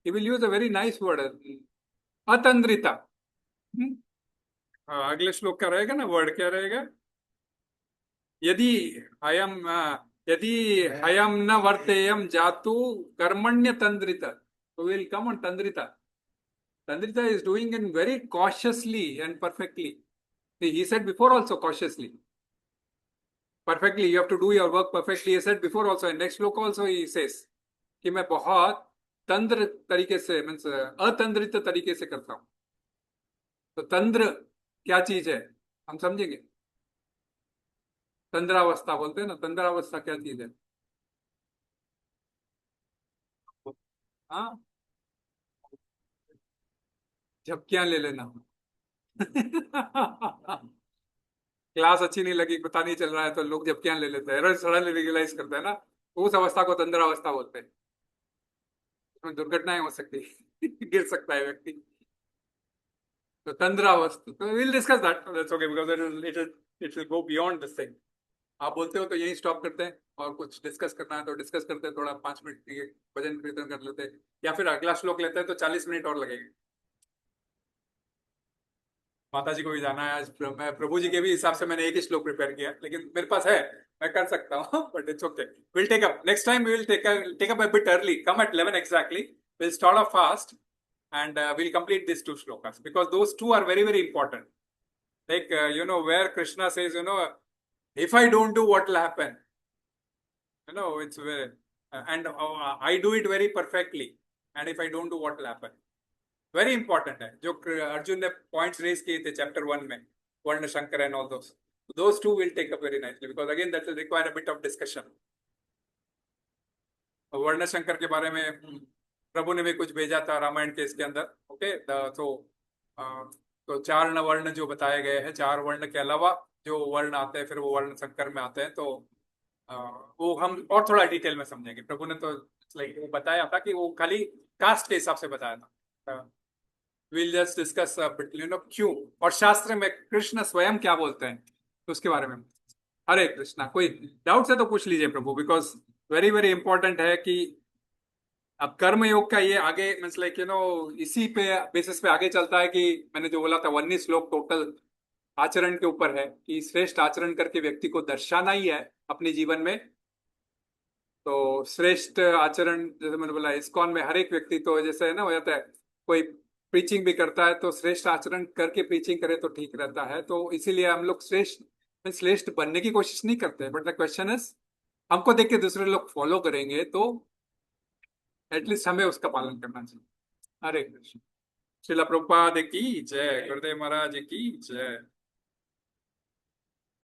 he will use a very nice word, अतंद्रिता। हम्म? अगले श्लोक का रहेगा ना, वर्ड क्या रहेगा? यदि अयम यदि अयम न वर्तेयम जातु कर्मण्य तंद्रित, तो विल कम ऑन तंद्रिता। तंद्रिता is doing it very cautiously and perfectly. He said before also cautiously. Perfectly, you have to do your work perfectly. He said before also, and next श्लोक also he says कि मैं बहुत तंद्र तरीके से, means अतंद्रित तरीके से करता हूँ। तो तंद्र क्या चीज है, हम समझेंगे। तंद्रावस्था बोलते हैं ना, तंद्रावस्था क्या चीज है? हाँ, झपकियां ले लेना। क्लास अच्छी नहीं लगी, पता नहीं चल रहा है, तो लोग झपकियां ले लेते हैं, सडनली रियलाइज करते हैं ना, उस अवस्था को तंद्रावस्था बोलते हैं। उसमें दुर्घटनाएं हो सकती है, गिर सकता है व्यक्ति। तो तंद्रावस्था, तो will discuss that, that's okay, because it will go beyond this thing. आप बोलते हो तो यही स्टॉप करते हैं, और कुछ डिस्कस करना है तो डिस्कस करते हैं, थोड़ा 5 मिनट के भजन कीर्तन कर लेते हैं, या फिर अगला श्लोक लेते हैं तो 40 मिनट और लगेंगे। माता जी को भी जाना है आज, मैं प्रभु जी के भी हिसाब से मैंने एक ही श्लोक प्रिपेयर किया, लेकिन मेरे पास है, मैं कर सकता हूँ, but it's okay. Will take up next time, we will take up a bit early, come at 11 exactly, we'll start off fast, and we'll complete these two shlokas, because those two are very very important. Like where Krishna says, if I don't do, what will happen? It's very, and I do it very perfectly, and if I don't do, what will happen? Very important है, जो अर्जुन ने points raise किए थे chapter 1 में, वर्ण शंकर and all those too will take up very nicely, because again that will require a bit of discussion. वर्ण शंकर के बारे में प्रभु ने भी कुछ भेजा था रामायण के इसके अंदर। ओके, तो 4 वर्ण जो बताए गए हैं, 4 वर्ण के अलावा जो वर्ण आते हैं फिर वो वर्ण शंकर में आते हैं, तो वो हम और थोड़ा डिटेल में समझेंगे। प्रभु ने तो लाइक वो बताया था कि वो खाली कास्ट के हिसाब से बताया था। विल जस्ट डिस्कस क्यों, और शास्त्र में कृष्ण स्वयं क्या बोलते हैं, तो उसके बारे में। हरे कृष्णा, कोई डाउट है तो पूछ लीजिए प्रभु, बिकॉज वेरी वेरी इंपॉर्टेंट है कि अब कर्म योग का ये आगे मीन्स लाइक इसी पे बेसिस पे आगे चलता है, कि मैंने जो बोला था 19 श्लोक टोटल आचरण के ऊपर है, कि श्रेष्ठ आचरण करके व्यक्ति को दर्शाना ही है अपने जीवन में। तो श्रेष्ठ आचरण, जैसे मैंने बोला इस्कॉन में हर एक व्यक्ति, तो जैसे है ना हो जाता है, कोई प्रीचिंग भी करता है तो श्रेष्ठ आचरण करके प्रीचिंग करे तो ठीक रहता है। तो इसीलिए हम लोग श्रेष्ठ बनने की कोशिश नहीं करते, बट द क्वेश्चन इज, हमको देख के दूसरे लोग फॉलो करेंगे तो एटलीस्ट हमें उसका पालन करना चाहिए। हरे कृष्ण। श्रीला प्रभुपाद की जय, गुरुदेव महाराज की जय।